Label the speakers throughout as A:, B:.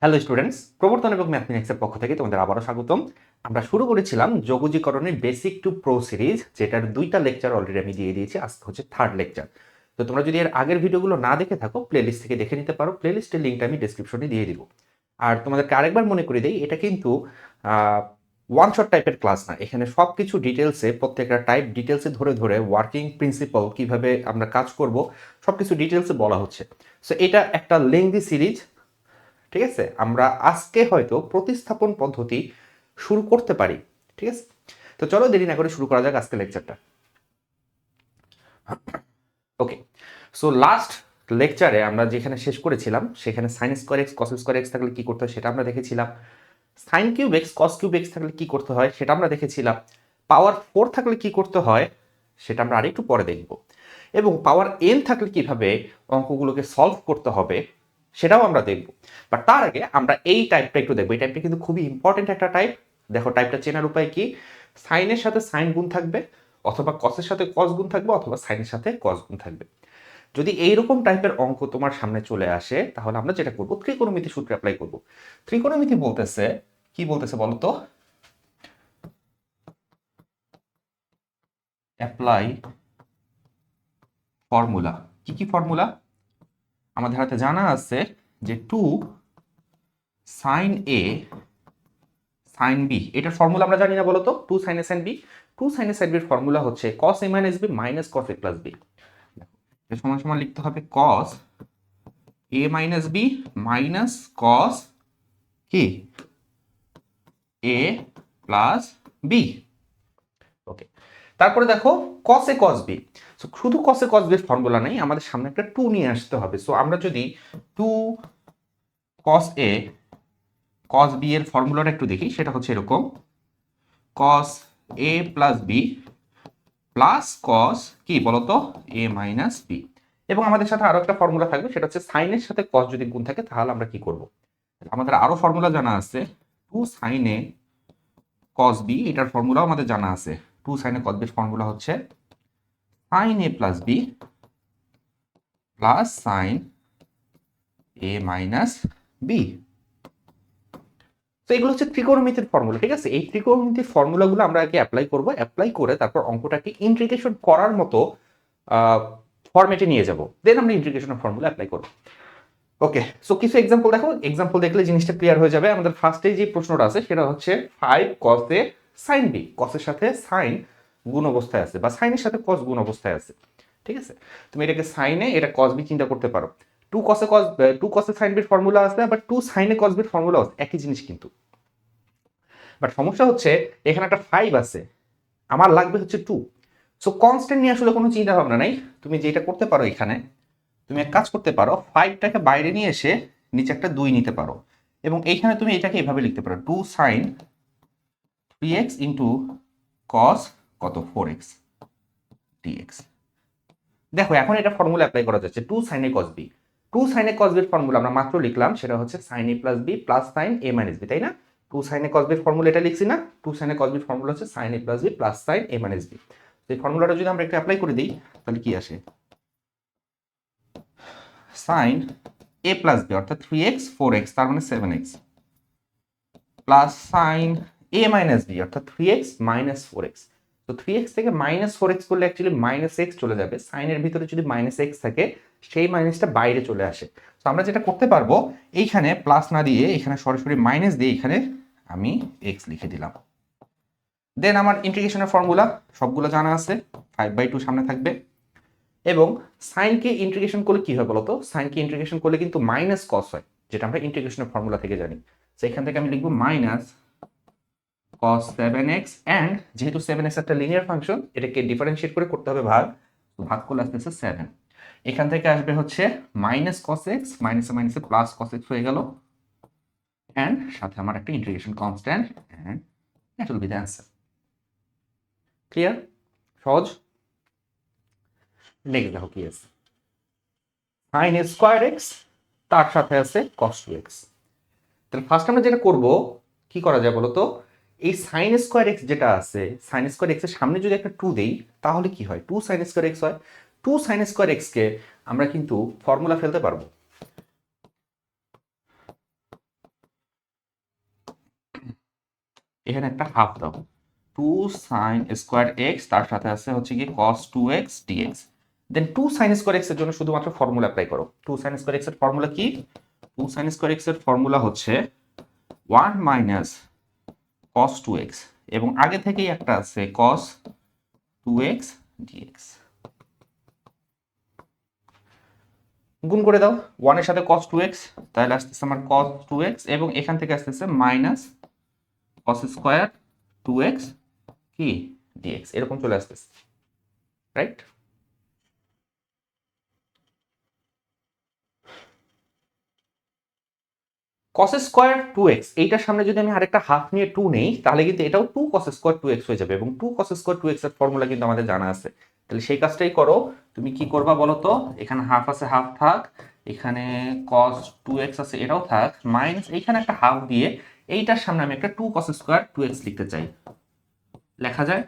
A: Hello students, প্রবর্তন এবং ম্যাথমেটিক্সের পক্ষ থেকে তোমাদের আবারও স্বাগতম। আমরা শুরু করেছিলাম যোগজীকরণের বেসিক টু প্রো সিরিজ, যেটার 2টা লেকচার অলরেডি আমি দিয়ে দিয়েছি। আজকে হচ্ছে 3rd লেকচার। তো তোমরা যদি এর আগের ভিডিওগুলো না দেখে থাকো, প্লেলিস্ট থেকে দেখে নিতে পারো। প্লেলিস্টের লিঙ্কটা আমি ডেসক্রিপশনে দিয়ে দিব। আর তোমাদেরকে আরেকবার মনে করে দিই, এটা কিন্তু ওয়ান শট টাইপের ক্লাস না। এখানে সব কিছু ডিটেলসে, প্রত্যেকটা টাইপ ডিটেলসে ধরে ধরে ওয়ার্কিং প্রিন্সিপাল কিভাবে আমরা কাজ করব সব কিছু ডিটেলসে বলা হচ্ছে। সো এটা একটা লেংদি সিরিজ, ঠিক আছে। আমরা আজকে হয়তো প্রতিস্থাপন পদ্ধতি শুরু করতে পারি, ঠিক আছে। তো চলো দেরি না করে শুরু করা যাক আজকে লেকচারটা। ওকে, সো লাস্ট লেকচারে আমরা যেখানে শেষ করেছিলাম, সেখানে sign square x cos square x থাকলে কি করতে হয় সেটা আমরা দেখেছিলাম। Sine cube x cos cube x থাকলে কি করতে হয় সেটা আমরা দেখেছিলাম। পাওয়ার 4 থাকলে কি করতে হয় সেটা আমরা আরেকটু পরে দেখব। এবং পাওয়ার n থাকলে কিভাবে অঙ্কগুলোকে সলভ করতে হবে সেটাও আমরা দেখব। বাট তার আগে আমরা এই টাইপটা একটু দেখবো। এই টাইপটা কিন্তু খুবই ইম্পর্টেন্ট একটা টাইপ। দেখো, টাইপটা চেনার উপায় কি? সাইনের সাথে সাইন গুণ থাকবে, অথবা কসের সাথে কস গুণ থাকবে, অথবা সাইনের সাথে কস গুণ থাকবে। যদি এইরকম টাইপের অঙ্ক তোমার সামনে চলে আসে, তাহলে আমরা যেটা করব, ত্রিকোণমিতি সূত্র অ্যাপ্লাই করব। ত্রিকোণমিতি বলতেছে, কি বলতেছে বলো তো? Apply formula. কি কি ফর্মুলা? আমাদের হাতে জানা আছে যে 2 সাইন এ সাইন বি, এটার ফর্মুলা আমরা জানি না বলো তো? 2 sine A sine B. 2 sine A সাইন বির ফর্মুলা হচ্ছে cos a minus B minus cos a plus B. এর সমান সমান লিখতে হবে cos a minus B minus cos কি a প্লাস বি। ওকে, তারপরে দেখো cos a cos b। So শুধু cos a cos b এর ফর্মুলা নাই, আমাদের সামনে একটা 2 নিয়ে আসতে হবে। সো আমরা যদি 2 cos a cos b এর ফর্মুলাটা একটু দেখি, সেটা হচ্ছে এরকম: cos a plus b plus cos কি বলতো a মাইনাস b। এবং আমাদের সাথে আরো একটা ফর্মুলা থাকবে, সেটা হচ্ছে সাইনের সাথে cos যদি গুণ থাকে তাহলে আমরা কি করব। আমাদের আরো ফর্মুলা জানা আছে। 2 sin a cos b, এটার ফর্মুলাও আমাদের জানা আছে। 2 sin a cos b এর ফর্মুলা হচ্ছে sin a plus b plus sin a minus b। তো এগুলো হচ্ছে ত্রিকোণমিতির ফর্মুলা, ঠিক আছে। এই ত্রিকোণমিতির ফর্মুলাগুলো আমরা আগে অ্যাপ্লাই করব। অ্যাপ্লাই করে তারপর অঙ্কটাকে ইন্টিগ্রেশন করার মতো ফরম্যাটে নিয়ে যাব। দেন আমরা ইন্টিগ্রেশনের ফর্মুলা অ্যাপ্লাই করব। ওকে, সো কিছু এক্সাম্পল দেখো। এক্সাম্পল দেখলে জিনিসটা ক্লিয়ার হয়ে যাবে। আমাদের ফার্স্টে যে প্রশ্নটা আছে সেটা হচ্ছে 5 cos a sin b। কসের সাথে সাইন গুণ অবস্থায় আছে, বা সাইনের সাথে কস গুণ অবস্থায় আছে, ঠিক আছে। তুমি এটাকে সাইনে, এটা cos b চিন্তা করতে পারো। 2 cos a sin b এর ফর্মুলা আছে, আবার 2 sin a cos b এর ফর্মুলা আছে, একই জিনিস কিন্তু। বাট সমস্যা হচ্ছে এখানে একটা 5 আছে, আমার লাগবে হচ্ছে 2। সো কনস্ট্যান্ট নিয়ে আসলে কোনো চিন্তা ভাবনা নাই। তুমি যেটা করতে পারো, এখানে তুমি এক কাজ করতে পারো, 5টাকে বাইরে নিয়ে এসে নিচে একটা 2 নিতে পারো। এবং এইখানে তুমি এটাকে এভাবে লিখতে পারো, 2 sin 3x ইন্টু cos কত 4x dx। দেখো এখন এটা ফর্মুলা অ্যাপ্লাই করা যাচ্ছে, 2 sin a cos b। 2 sin a cos b এর ফর্মুলা আমরা মাত্র লিখলাম, সেটা হচ্ছে sin a plus b plus sin a minus b, তাই না? 2 sin a cos b এর ফর্মুলা এটা লিখছি না? 2 sin a cos b এর ফর্মুলা হচ্ছে sin a plus b plus sin a minus b। এই ফর্মুলাটা যদি আমরা একটু অ্যাপ্লাই করে দিই, তাহলে কি আসে? sin a প্লাস b অর্থাৎ 3x 4x, তার মানে 7x, plus sin a minus b অর্থাৎ 3x মাইনাস 4x। তো 3x থেকে মাইনাস 4x করলে অ্যাকচুয়ালি মাইনাস x চলে যাবে। সাইনের ভিতরে যদি মাইনাস x থাকে, সেই মাইনাসটা বাইরে চলে আসে। তো আমরা যেটা করতে পারবো, এইখানে প্লাস না দিয়ে এখানে সরাসরি মাইনাস দিয়ে এখানে আমি x লিখে দিলাম। দেন আমার ইন্টিগ্রেশনের ফর্মুলা সবগুলো জানা আছে, 5/2 সামনে থাকবে। এবং সাইনকে ইন্টিগ্রেশন করলে কি হয় বলতো? সাইনকে ইন্টিগ্রেশন করলে কিন্তু মাইনাস কস হয়, যেটা আমরা ইন্টিগ্রেশনের ফর্মুলা থেকে জানি। তো এখান থেকে আমি লিখবো মাইনাস cos 7x, অ্যান্ড যেহেতু 7x একটা লিনিয়ার ফাংশন, এটাকে ডিফারেন্সিয়েট করে করতে হবে ভাগ। তো ভাগ করলে আসতেছে 7। এখান থেকে আসবে হচ্ছে মাইনাস cos x, মাইনাসে মাইনাসে প্লাস cos x হয়ে গেল, অ্যান্ড সাথে আমার একটা integration constant, and that will be the answer. Clear? সহজ। নেক্সট দেখো কি আছে, sin স্কোয়ার এক্স, তার সাথে আছে cos 2x। তাহলে ফার্স্ট আমরা যেটা করব, কি করা যায় বলতো? এই সাইন স্কোয়ার এক্স যেটা আছে, সাইন স্কোয়ার এক্স এর সামনে যদি একটা 2 দেই, তাহলে কি হয়? 2 সাইন স্কোয়ার এক্স হয়। 2 সাইন স্কোয়ার এক্স কে আমরা কিন্তু ফর্মুলা ফেলতে পারবো। এখানে একটা হাফ দাও, 2 sin স্কোয়ার এক্স, তার সাথে আছে হচ্ছে কি cos 2x dx। দেন 2 sin স্কোয়ার এক্স এর জন্য শুধুমাত্র ফর্মুলা অ্যাপ্লাই করো। 2 sin স্কোয়ার এক্স এর ফর্মুলা কি? 2 sin স্কোয়ার এক্স এর ফর্মুলা হচ্ছে 1 মাইনাস cos 2x, এবং আগে থেকেই একটা আছে cos 2x dx। গুণ করে দাও 1 এর সাথে cos 2x, তাহলে আসতেছে আমার cos 2x, এবং এখান থেকে আসতেছে মাইনাস cos স্কয়ার 2x কি dx, এরকম চলে আসতেছে, রাইট? cos স্কয়ার 2x, এইটার সামনে যদি আমি আরেকটা হাফ নিয়ে 2 নেই, তাহলে কিন্তু এটাও 2 cos স্কয়ার 2x হয়ে যাবে, এবং 2 cos স্কয়ার 2x এর ফর্মুলা কিন্তু আমাদের জানা আছে। তাহলে সেই কাজটাই করো। তুমি কি করবা বলো তো? এখানে হাফ আছে, হাফ থাক, এখানে cos 2x আছে, এটাও থাক, মাইনাস এইখানে একটা হাফ দিয়ে এইটার সামনে আমি একটা 2 cos স্কয়ার 2x লিখতে চাই। লেখা যায়?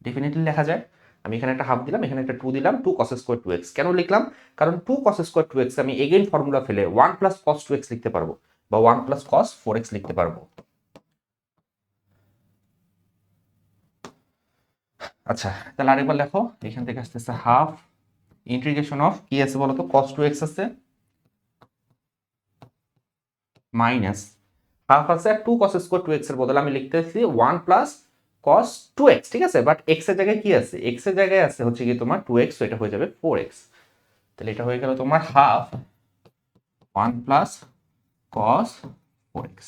A: ডেফিনেটলি লেখা যায়। আমি এখানে একটা হাফ দিলাম, এখানে একটা 2 দিলাম, 2 cos স্কয়ার 2x। কেন লিখলাম? কারণ 2 cos স্কয়ার 2x আমি এগেইন ফর্মুলা ফেলে 1 প্লাস cos 2x লিখতে পারবো, বা 1 প্লাস cos 4x লিখতে পারবো। আচ্ছা, তাহলে আরেকবার লেখো। এখান থেকে আসতেছে হাফ ইন্টিগ্রেশন অফ কি আছে বলতো? cos 2x আছে, মাইনাস হাফ আছে, 2 cos স্কয়ার 2x এর বদলে আমি লিখতেছি 1 প্লাস cos 2x, ঠিক আছে? বাট x এর জায়গায় কি আছে? x এর জায়গায় আছে হচ্ছে কি তোমার 2x, তো এটা হয়ে যাবে 4x। তাহলে এটা হয়ে গেল তোমার half 1 plus cos 4x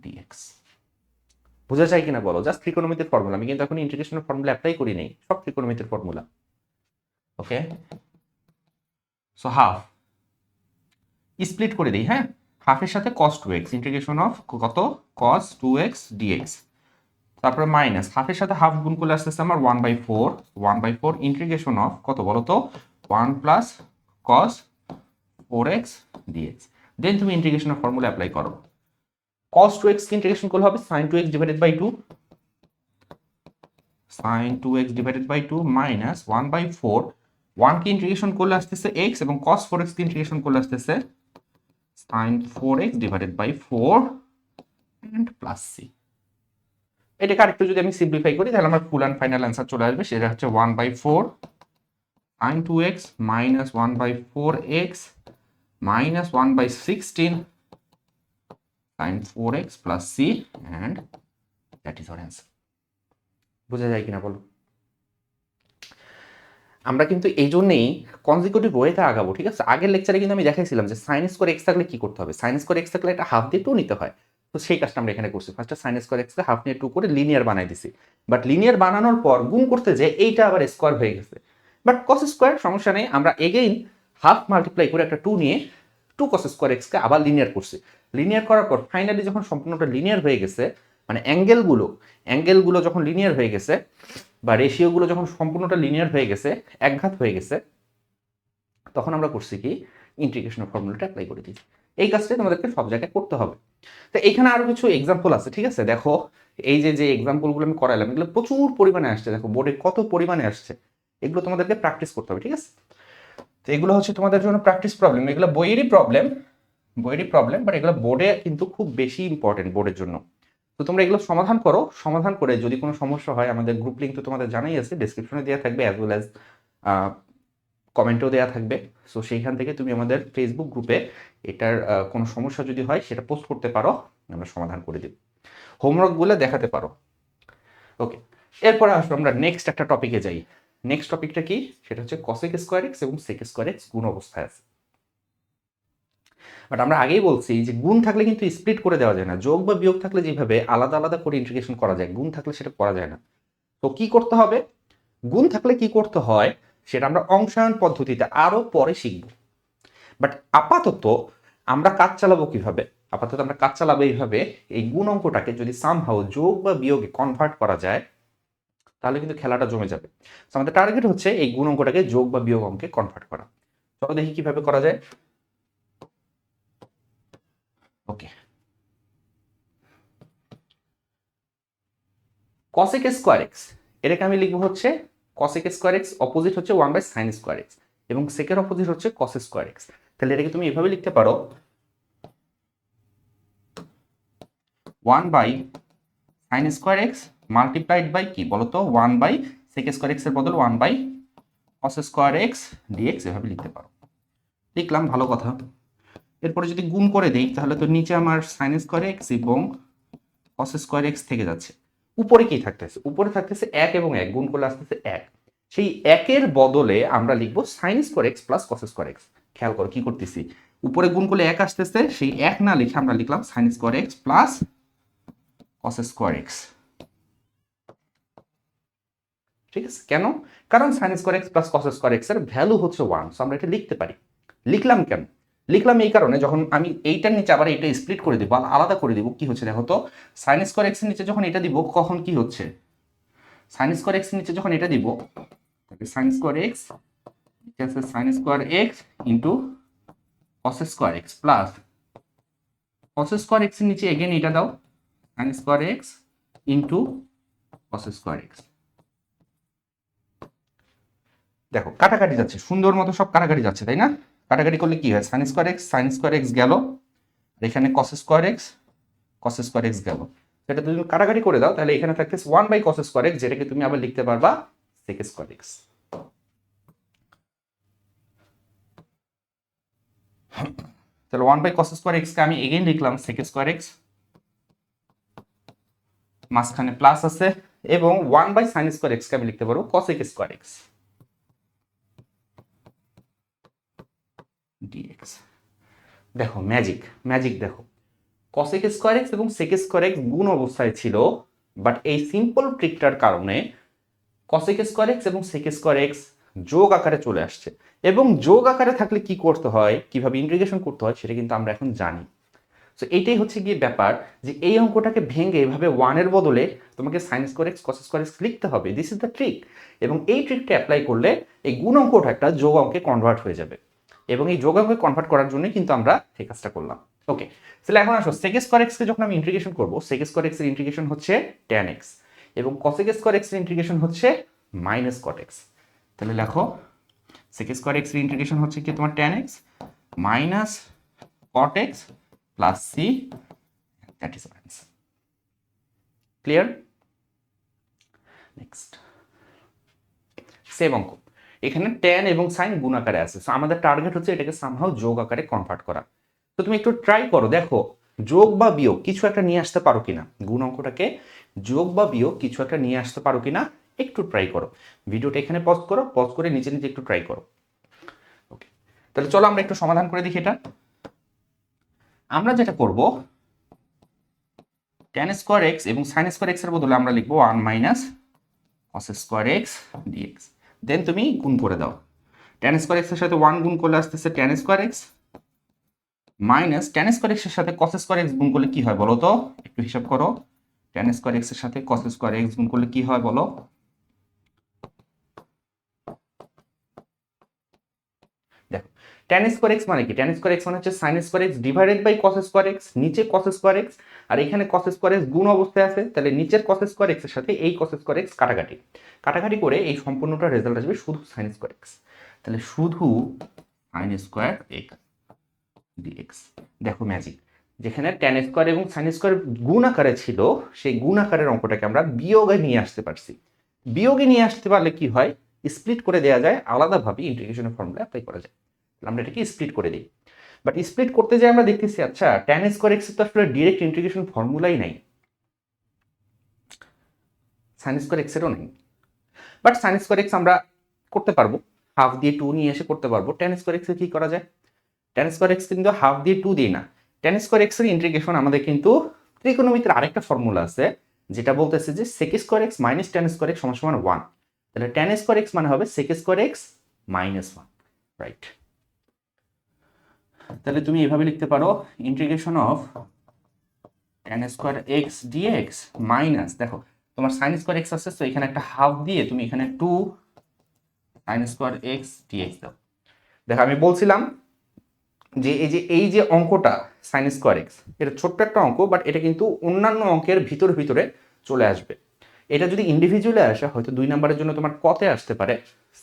A: dx। বোঝা যায় কিনা বলো? জাস্ট ত্রিকোণমিতির ফর্মুলা, আমি কিন্তু এখন ইন্টিগ্রেশনের ফর্মুলা অ্যাপ্লাই করি নাই, সব ত্রিকোণমিতির ফর্মুলা। ওকে, সো হাফ স্প্লিট করে দিই, হ্যাঁ? হাফের সাথে cos 2x, ইন্টিগ্রেশন অফ কত? cos 2x dx। তারপরে মাইনাস হাফের সাথে হাফ গুণ করলে আসতেছে আমার 1/4, 1/4 ইন্টিগ্রেশন অফ কত বলো তো? 1 plus cos 4x dx। Then তুমি ইন্টিগ্রেশনের ফর্মুলা অ্যাপ্লাই করো। cos 2x কে ইন্টিগ্রেশন করলে হবে sin 2x divided by 2, sin 2x divided by 2 minus 1/4, 1 কে ইন্টিগ্রেশন করলে আসতেছে x, এবং cos 4x কে ইন্টিগ্রেশন করলে আসতেছে sin 4x divided by 4 and plus c। এটাকে আরেকটু যদি আমি সিম্পলিফাই করি, তাহলে আমার ফুল অ্যান্ড ফাইনাল অ্যান্সার চলে আসবে। সেটা হচ্ছে 1/4 sin 2x minus 1/4x minus 1/16 sin 4x plus c, and that is our answer। বোঝা যায় কিনা বলো? আমরা কিন্তু এই জন্যই কনজিকিউটিভ ওয়েতে আগাবো, ঠিক আছে? আগের লেকচারে কিন্তু আমি দেখাইছিলাম যে সাইন স্কোয়ার এক্স থাকলে কি করতে হবে। সাইন স্কোয়ার এক্স থাকলে একটা হাফ দিয়ে 2 নিতে হয়। তো সেই কাজটা আমরা এখানে করছি। ফার্স্টে সাইন স্কোয়ার এক্সকে হাফ নিয়ে 2 করে লিনিয়ার বানাই দিছি। বাট লিনিয়ার বানানোর পর গুণ করতে যে এইটা আবার স্কোয়ার হয়ে গেছে। বাট কস স্কোয়ার সমস্যা নেই, আমরা এগেইন হাফ মাল্টিপ্লাই করে একটা 2 নিয়ে 2 cos স্কোয়ার এক্সকে আবার লিনিয়ার করছি। লিনিয়ার করার পর ফাইনালি যখন সম্পূর্ণটা লিনিয়ার হয়ে গেছে, মানে অ্যাঙ্গেলগুলো যখন লিনিয়ার হয়ে গেছে, বা রেশিওগুলো যখন সম্পূর্ণটা লিনিয়ার হয়ে গেছে, একঘাত হয়ে গেছে, তখন আমরা করছি কি? ইন্টিগ্রেশনের ফর্মুলাটা অ্যাপ্লাই করে দিয়েছি। এই কাজটাই তোমাদেরকে সব জায়গায় করতে হবে। তো এখানে আরো কিছু এক্সাম্পল আছে, ঠিক আছে? দেখো, এই যে এক্সাম্পলগুলো আমি করাইলাম, এগুলো প্রচুর পরিমাণে আসছে। দেখো বোর্ডে কত পরিমাণে আসছে, এগুলো তোমাদেরকে প্র্যাকটিস করতে হবে, ঠিক আছে? তো এগুলো হচ্ছে তোমাদের জন্য প্র্যাকটিস প্রবলেম, এগুলো বইয়েরই প্রবলেম, বাট এগুলো বোর্ডে কিন্তু খুব বেশি ইম্পর্টেন্ট বোর্ডের জন্য। তো তোমরা এগুলো সমাধান করো, সমাধান করে যদি কোনো সমস্যা হয়, আমাদের গ্রুপ লিঙ্ক তো তোমাদের জানাই আছে, ডেসক্রিপশনে দেওয়া থাকবে, অ্যাজ ওয়েল অ্যাজ কমেন্টও দেওয়া থাকবে। সো সেইখান থেকে তুমি আমাদের ফেসবুক গ্রুপে এটার কোনো সমস্যা যদি হয় সেটা পোস্ট করতে পারো, আমরা সমাধান করে দিব। হোমওয়ার্কগুলো দেখাতে পারো। ওকে, এরপরে আসবো আমরা নেক্সট একটা টপিকে যাই। নেক্সট টপিকটা কি? সেটা হচ্ছে কসেক স্কোয়ার এক্স এবং সেক স্কোয়ার এক্স গুণ অবস্থায় আছে। বাট আমরা আগেই বলছি যে গুণ থাকলে কিন্তু স্প্লিট করে দেওয়া যায় না। যোগ বা বিয়োগ থাকলে যেভাবে আলাদা আলাদা করে ইন্টিগ্রেশন করা যায়, গুণ থাকলে সেটা করা যায় না। তো কি করতে হবে? গুণ থাকলে কি করতে হয় সেটা আমরা অংশায়ন পদ্ধতিতে আরো পরে শিখব। বাট আপাতত আমরা কাজ চালাবো কিভাবে? আপাতত আমরা কাজ চালাবো এইভাবে, এই গুণ অঙ্কটাকে যদি সামহাও যোগ বা বিয়োগে কনভার্ট করা যায়, তাহলে কিন্তু খেলাটা জমে যাবে। তো আমাদের টার্গেট হচ্ছে এই গুণ অঙ্কটাকে যোগ বা বিয়োগ অঙ্কে কনভার্ট করা। চলো দেখি কিভাবে করা যায়। ওকে, cosec স্কোয়ার এক্স, এটাকে আমি লিখবো হচ্ছে cosec স্কোয়ার এক্স অপোজিট হচ্ছে 1/sin স্কোয়ার এক্স, এবং সেকের অপোজিট হচ্ছে cos স্কোয়ার এক্স। তাহলে এটাকে তুমি এভাবে লিখতে পারো 1/sin² x মাল্টিপ্লাইড বাই কি বলতো 1/sec² x এর বদল 1/cos² x dx এভাবে লিখতে পারো। লিখলাম, ভালো কথা। এরপরে যদি গুণ করে দেই তাহলে তো নিচে আমার sin² x এবং cos² x থেকে যাচ্ছে, উপরে কি থাকতেছে? উপরে থাকতেছে 1 এবং 1 গুণ করলে আসতেছে 1। সেই 1 এর বদলে আমরা লিখবো sin² x plus cos² x। খেয়াল করো কি করতেছি, উপরে গুণ করলে 1 আসতেছে, সেই 1 না লিখে আমরা লিখলাম sin² x plus cos² x। ঠিক আছে, কেন? কারণ sin² x plus cos² x এর ভ্যালু হচ্ছে 1, সো আমরা এটা লিখতে পারি। লিখলাম কেন? লিখলাম এই কারণে, যখন আমি এইটার নিচে আবার এইটা স্প্লিট করে দিব, আলাদা করে দিব, কি হচ্ছে দেখো তো, sin² x এর নিচে যখন এটা দিব কখন কি হচ্ছে, sin² x এর নিচে যখন এটা দিব তাহলে sin² x নিচে আছে sin² x into cos² x plus cos² x এর নিচে এগেন এটা দাও sin² x into cos² x। দেখো কাটাকাটি যাচ্ছে, সুন্দর মতো সব কাটাকাটি যাচ্ছে, তাই না? কাটাকাটি করলে কি হয়, sin² x গেল, এখানে cos² x গেল। সেটা তুমি কাটাকাটি করে দাও তাহলে এখানে থাকতেছে 1/cos² x, যেটাকে তুমি আবার লিখতে পারবা sec² x। তাহলে 1/cos² x কে আমি এগেইন লিখলাম sec² x, মাঝখানে প্লাস আছে, এবং 1/sin² x কে আমি লিখতে পারবো cosec² x dx। দেখো ম্যাজিক, ম্যাজিক দেখো, cosec² x এবং sec² x গুণ অবস্থায় ছিল, বাট এই সিম্পল ট্রিকটার কারণে cosec² x এবং sec² x যোগ আকারে চলে আসছে। এবং যোগ আকারে থাকলে কি করতে হয়, কিভাবে ইন্টিগ্রেশন করতে হয় সেটা কিন্তু আমরা এখন জানি। সো এইটাই হচ্ছে গিয়ে ব্যাপার, যে এই অঙ্কটাকে ভেঙে এভাবে 1 এর বদলে তোমাকে sin² x cos² x লিখতে হবে, দিস ইজ দ্য ট্রিক। এবং এই ট্রিকটা অ্যাপ্লাই করলে এই গুণ অঙ্কটা একটা যোগ অঙ্কে কনভার্ট হয়ে যাবে, এবং এই যোগ অঙ্কে কনভার্ট করার জন্যই কিন্তু আমরা এই কাজটা করলাম। ওকে, তাহলে এখন আসো sec² x কে যখন আমি ইন্টিগ্রেশন করব, sec² x এর ইন্টিগ্রেশন হচ্ছে tan x এবং cosec² x এর ইন্টিগ্রেশন হচ্ছে -cot x। তাহলে লেখো sec² x এর ইন্টিগ্রেশন হচ্ছে কি তোমার tan x minus cot x plus c, that is our answer. Clear? Next, same অঙ্ক, এখানে tan এবং sin গুণ আকারে আছে, সো আমাদের টার্গেট হচ্ছে এটাকে সামহাউ যোগ আকারে কনভার্ট করা। তো তুমি একটু ট্রাই করো, দেখো যোগ বা বিয়োগ কিছু একটা নিয়ে আসতে পারো কিনা, গুণ অঙ্কটাকে যোগ বা বিয়োগ কিছু একটা নিয়ে আসতে পারো কিনা একটু ট্রাই করো। ভিডিওটা এখানে পজ করো, পজ করে নিচে নিচে একটু ট্রাই করো। ওকে, তাহলে চলো আমরা একটু সমাধান করে দেখি। এটা আমরা যেটা করব, tan² x এবং sin² x এর বদলে আমরা লিখবো 1 - cos² x dx। দেন তুমি গুণ করে দাও, tan² x এর সাথে 1 গুণ করলে আসতেছে tan² x minus tan² x এর সাথে cos² x গুণ করলে কি হয় বলো তো, একটু হিসাব করো, tan² x এর সাথে cos² x গুণ করলে কি হয় বলো। দেখো tan² x মানে কি, tan² x মানে হচ্ছে sin² x ডিভাইডেড বাই cos² x, নিচে cos² x আর এখানে cos² x গুণ অবস্থায় আছে, তাহলে নিচের cos² x এর সাথে এই cos² x কাটাকাটি, কাটাকাটি করে এই সম্পূর্ণটা রেজাল্ট আসবে শুধু sin² x। তাহলে শুধু sin² x dx। দেখো ম্যাজিক, যেখানে tan² এবং sin² গুণ আকারে ছিল, সেই গুণ আকারের অঙ্কটাকে আমরা বিয়োগে নিয়ে আসতে পারছি। বিয়োগে নিয়ে আসতে পারলে কি হয়, স্প্লিট করে দেওয়া যায়, আলাদাভাবে ইন্টিগ্রেশনের ফর্মুলা অ্যাপ্লাই করা যায়। আমরা এটাকে স্প্লিট করে দিই, বাট স্প্লিট করতে যাই আমরা দেখতেছি আচ্ছা tan² x এর তো আসলে ডিরেক্ট ইন্টিগ্রেশন ফর্মুলাই নাই, sin² x এরও নেই, বাট sin² x আমরা করতে পারবো, হাফ দিয়ে 2 নিয়ে এসে করতে পারবো। tan² x এর কি করা যায়, tan² x কিন্তু হাফ দিয়ে 2 দিই না, tan² x এর ইন্টিগ্রেশন আমাদের কিন্তু ত্রিকোণমিতির আরেকটা ফর্মুলা আছে, যেটা বলতেছে যে sec² x minus tan² x সমান 1। তাহলে tan² x মানে হবে sec² x minus 1, রাইট? তাহলে তুমি এভাবে লিখতে পারো integration of tan² x dx minus, দেখো তোমার sin² x আছে, তো এখানে একটা হাফ দিয়ে তুমি এখানে 2 sin² x dx দাও। দেখো আমি বলছিলাম যে এই যে অঙ্কটা sin² x, এটা ছোট্ট একটা অঙ্ক, বাট এটা কিন্তু অন্যান্য অঙ্কের ভিতরে ভিতরে চলে আসবে। এটা যদি ইন্ডিভিজুয়ালি আসে হয়তো 2 নাম্বারের জন্য তোমার কতে আসতে পারে,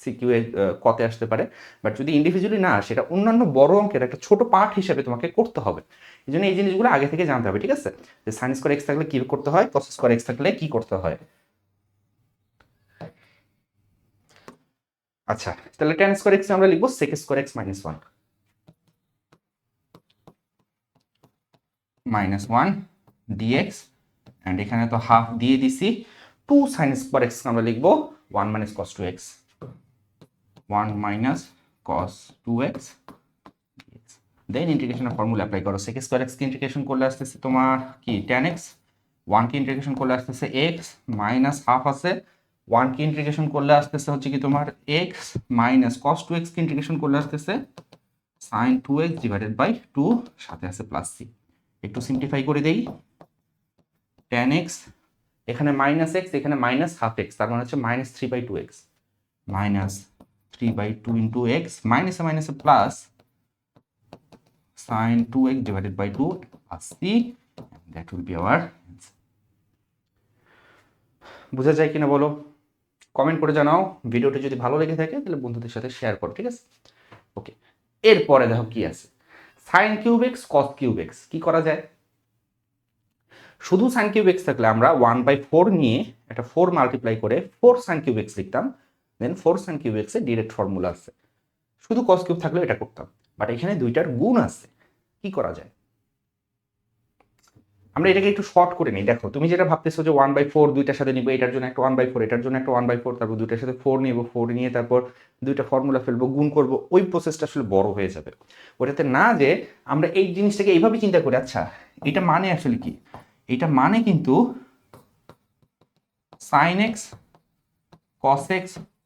A: সিকিউ এ কতে আসতে পারে, বাট যদি ইন্ডিভিজুয়ালি না আসে এটা অন্যান্য বড় অঙ্কের একটা ছোট পার্ট হিসেবে তোমাকে করতে হবে। এই জন্য এই জিনিসগুলো আগে থেকে জানতে হবে, ঠিক আছে? যে সাইন স্কোয়ার এক্স থাকলে কি করতে হয়, কস স্কোয়ার এক্স থাকলে কি করতে হয়। আচ্ছা, তাহলে ট্যান স্কোয়ার এক্স আমরা লিখবো sec square X minus one, minus one dx, and এখানে তো হাফ দিয়ে দিছি, টু সাইন স্কোয়ার এক্স আমরা লিখবো one minus cos two x, one minus cos two x, then ইন্টিগ্রেশনের ফর্মুলা অ্যাপ্লাই করো। সেক স্কোয়ার এক্স কে ইন্টিগ্রেশন করলে আসতেছে তোমার কি ট্যান এক্স, ওয়ান কে ইন্টিগ্রেশন করলে আসতেছে এক্স মাইনাস হাফ আছে, ওয়ান কে ইন্টিগ্রেশন করলে আসতেছে হচ্ছে কি তোমার x minus cos two x কে ইন্টিগ্রেশন করলে আসতেছে sine two x divided by two, সাথে আছে প্লাস সি। একটু সিম্পলিফাই করে দেই, ট্যান এক্স এখানে মাইনাস এক্স এখানে মাইনাস হাফ এক্স, তার মানে হচ্ছে minus three by two X, minus three by two into X, মাইনাসে মাইনাসে plus sin 2x divided by 2 plus c, that will be our answer. বোঝা যায় কিনা বলো, কমেন্ট করে জানাও। ভিডিওটি যদি ভালো লেগে থাকে তাহলে বন্ধুদের সাথে শেয়ার করো, ঠিক আছে? ওকে, এরপরে দেখো কি আছে, sin cube x cos cube x কি করা যায়? শুধু sin কিউব এক্স থাকলে আমরা 1/4 নিয়ে এটা 4 মাল্টিপ্লাই করে 4 sin কিউব এক্স লিখতাম, দেন 4 sin কিউব এক্স এর ডিরেক্ট ফর্মুলা আছে। শুধু cos কিউব থাকলে এটা করতাম, বাট এখানে দুইটার গুণ আছে, কি করা যায়? আমরা এটাকে একটু শর্ট করে নিই। দেখো তুমি যেটা ভাবতেছো যে 1/4 দুইটার সাথে নিবো, এটার জন্য একটা 1/4, এটার জন্য একটা 1/4, তারপর দুইটার সাথে 4 নিব, 4 নিয়ে তারপর দুইটা ফর্মুলা ফেলবো, গুণ করব, ওই প্রসেসটা আসলে বড় হয়ে যাবে। ওটাতে না যে আমরা এই জিনিসটাকে এইভাবে চিন্তা করি, আচ্ছা এটা মানে আসলে কি, এটা মানে কিন্তু sin x cos x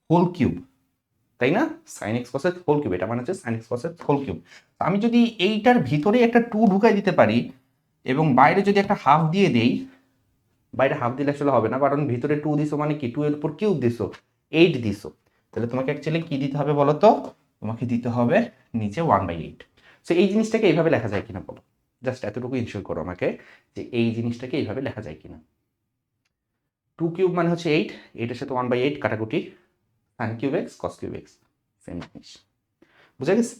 A: whole cube, তাই না? sin x cos x whole cube, এটা মানে হচ্ছে sin x cos x whole cube. আমি যদি এইটার ভিতরে একটা 2 ঢুকাই দিতে পারি এবং বাইরে যদি একটা হাফ দিয়ে দেই, বাইরে হাফ দিলে আসলে হবে না, কারণ ভিতরে 2 দিছো মানে কি 2 এর উপর কিউব দিছো, 8 দিছো, তাহলে তোমাকে অ্যাকচুয়ালি কি দিতে হবে বলো তো? তোমাকে দিতে হবে নিচে 1/8। সো এই জিনিসটাকে এইভাবে লেখা যায় কিনা বলো, জাস্ট এতটুকু ইনশিওর করো আমাকে যে এই জিনিসটাকে এইভাবে লেখা যায় কিনা। 2 কিউব মানে হচ্ছে 8, 8 এর সাথে 1/8 কাটাকুটি, sin cube x cos cube x same জিনিস। বুঝা গেছে?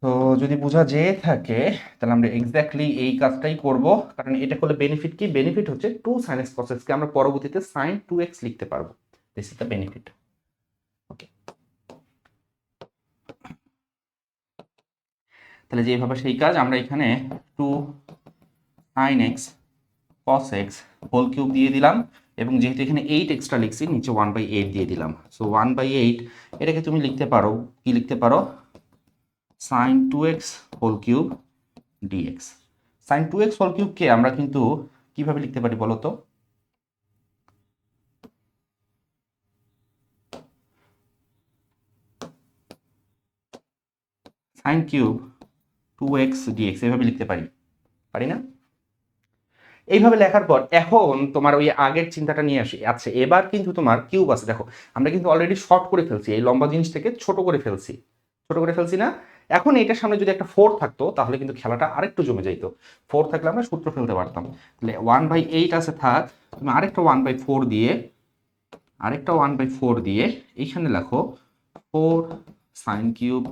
A: তো যদি বোঝা যেয়ে থাকে তাহলে আমরা এক্স্যাক্টলি এই কাজটাই করব, কারণ এটা করলে বেনিফিট কি? বেনিফিট হচ্ছে 2 sin x cos x কে আমরা পরবর্তীতে sin 2x লিখতে পারবো, দিস ইজ দ্য বেনিফিট। ওকে, তাহলে যেভাবে সেই কাজ আমরা এখানে 2 sin x cos x whole cube দিয়ে দিলাম, এবং যেহেতু এখানে 8 এক্সট্রা লিখছি নিচে 1/8 দিয়ে দিলাম। সো 1/8 এটাকে তুমি লিখতে পারো, কি লিখতে পারো? sin 2x whole cube dx। sin 2x whole কিউবকে আমরা কিন্তু কিভাবে লিখতে পারি বলো তো? sin কিউব 2x dx এভাবে লিখতে পারি, পারি না? এইভাবে লেখার পর এখন তোমার ওই আগের চিন্তাটা নিয়ে আসি। আচ্ছা এবার কিন্তু তোমার কিউব আছে, দেখো আমরা কিন্তু অলরেডি শর্ট করে ফেলছি, এই লম্বা জিনিসটাকে ছোট করে ফেলছি, ছোট করে ফেলছি না? এখন এটার সামনে যদি একটা 4 থাকতো তাহলে কিন্তু খেলাটা আরেকটু জমে যাইতো। 4 থাকলে আমরা সূত্র ফেলতে পারতাম। তাহলে 1/8 আছে থাক, তুমি আরেকটা 1/4 দিয়ে, আরেকটা 1/4 দিয়ে এইখানে লেখো 4 sin কিউব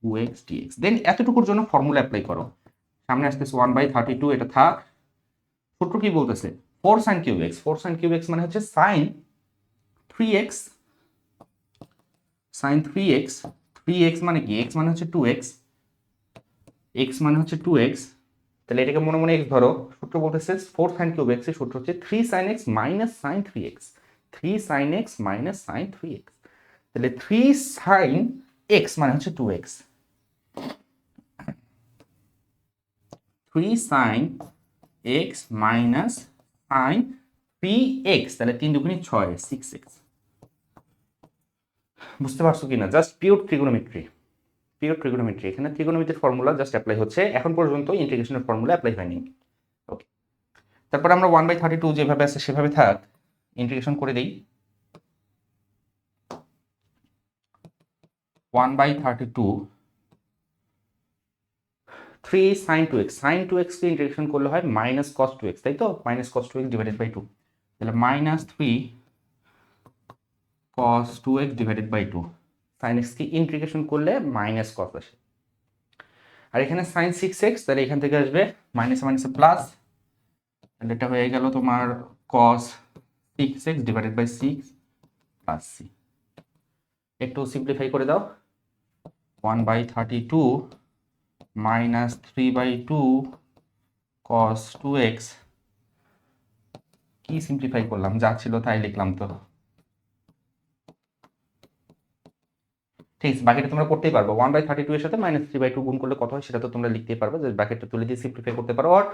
A: 2x dx, দেন এতটুকুর জন্য ফর্মুলা অ্যাপ্লাই করো। সামনে আসতেছে 1/32, এটা থাক। সূত্র কি বলতেছে? 4 sin cube x, 4 sin cube x মানে হচ্ছে sin 3x, sin 3x, 3x মানে কি? x মানে হচ্ছে 2x, x মানে হচ্ছে 2x, তাহলে এটাকে মনে মনে x ধরো। সূত্র বলতেছে 4 sin কিউব x এর সূত্র হচ্ছে 3 sin x minus sin 3x, 3 sin x minus sin 3x, তাহলে 3 sin x মানে হচ্ছে 2x, 3 sin x minus sin 3x, তাহলে 3 দুগুণে 6, 6x। বুঝতে পারছো কিনা? Just pure trigonometry, pure trigonometry. এখানে ট্রিগোনোমেট্রির ফর্মুলা জাস্ট অ্যাপ্লাই হচ্ছে, এখন পর্যন্ত ইন্টিগ্রেশনের ফর্মুলা অ্যাপ্লাই হয়নি। ওকে, তারপর আমরা 1/32 যেভাবে আছে সেভাবে থাক, ইন্টিগ্রেশন করে দেই। 1/32 3 sin 2x, sin 2x কে ইন্টিগ্রেশন করলে হয় মাইনাস cos 2x, তাই তো? Minus cos 2x divided by 2, তাহলে -3 cos 2x divided by 2, sin x কি ইন্টিগ্রেশন করলে মাইনাস cos আসে। আর এখানে sin 6x, তাহলে এখান থেকে আসবে মাইনাস মাইনাসে প্লাস, তাহলে এটা হয়ে গেল তোমার cos 6x divided by 6 plus c। একটু সিম্পলিফাই করে দাও, 1/32 মাইনাস 3/2 cos 2x, কি সিম্পলিফাই করলাম, যা ছিল তাই লিখলাম তো। ঠিক আছে, বাকিটা তোমরা করতেই পারবো। 1/32 এর সাথে -3/2 গুণ করলে কত হয় সেটা তো তোমরা লিখতেই পারবে, যে ব্র্যাকেটটা তুলে দিয়ে সিম্পলিফাই করতে পারো, আর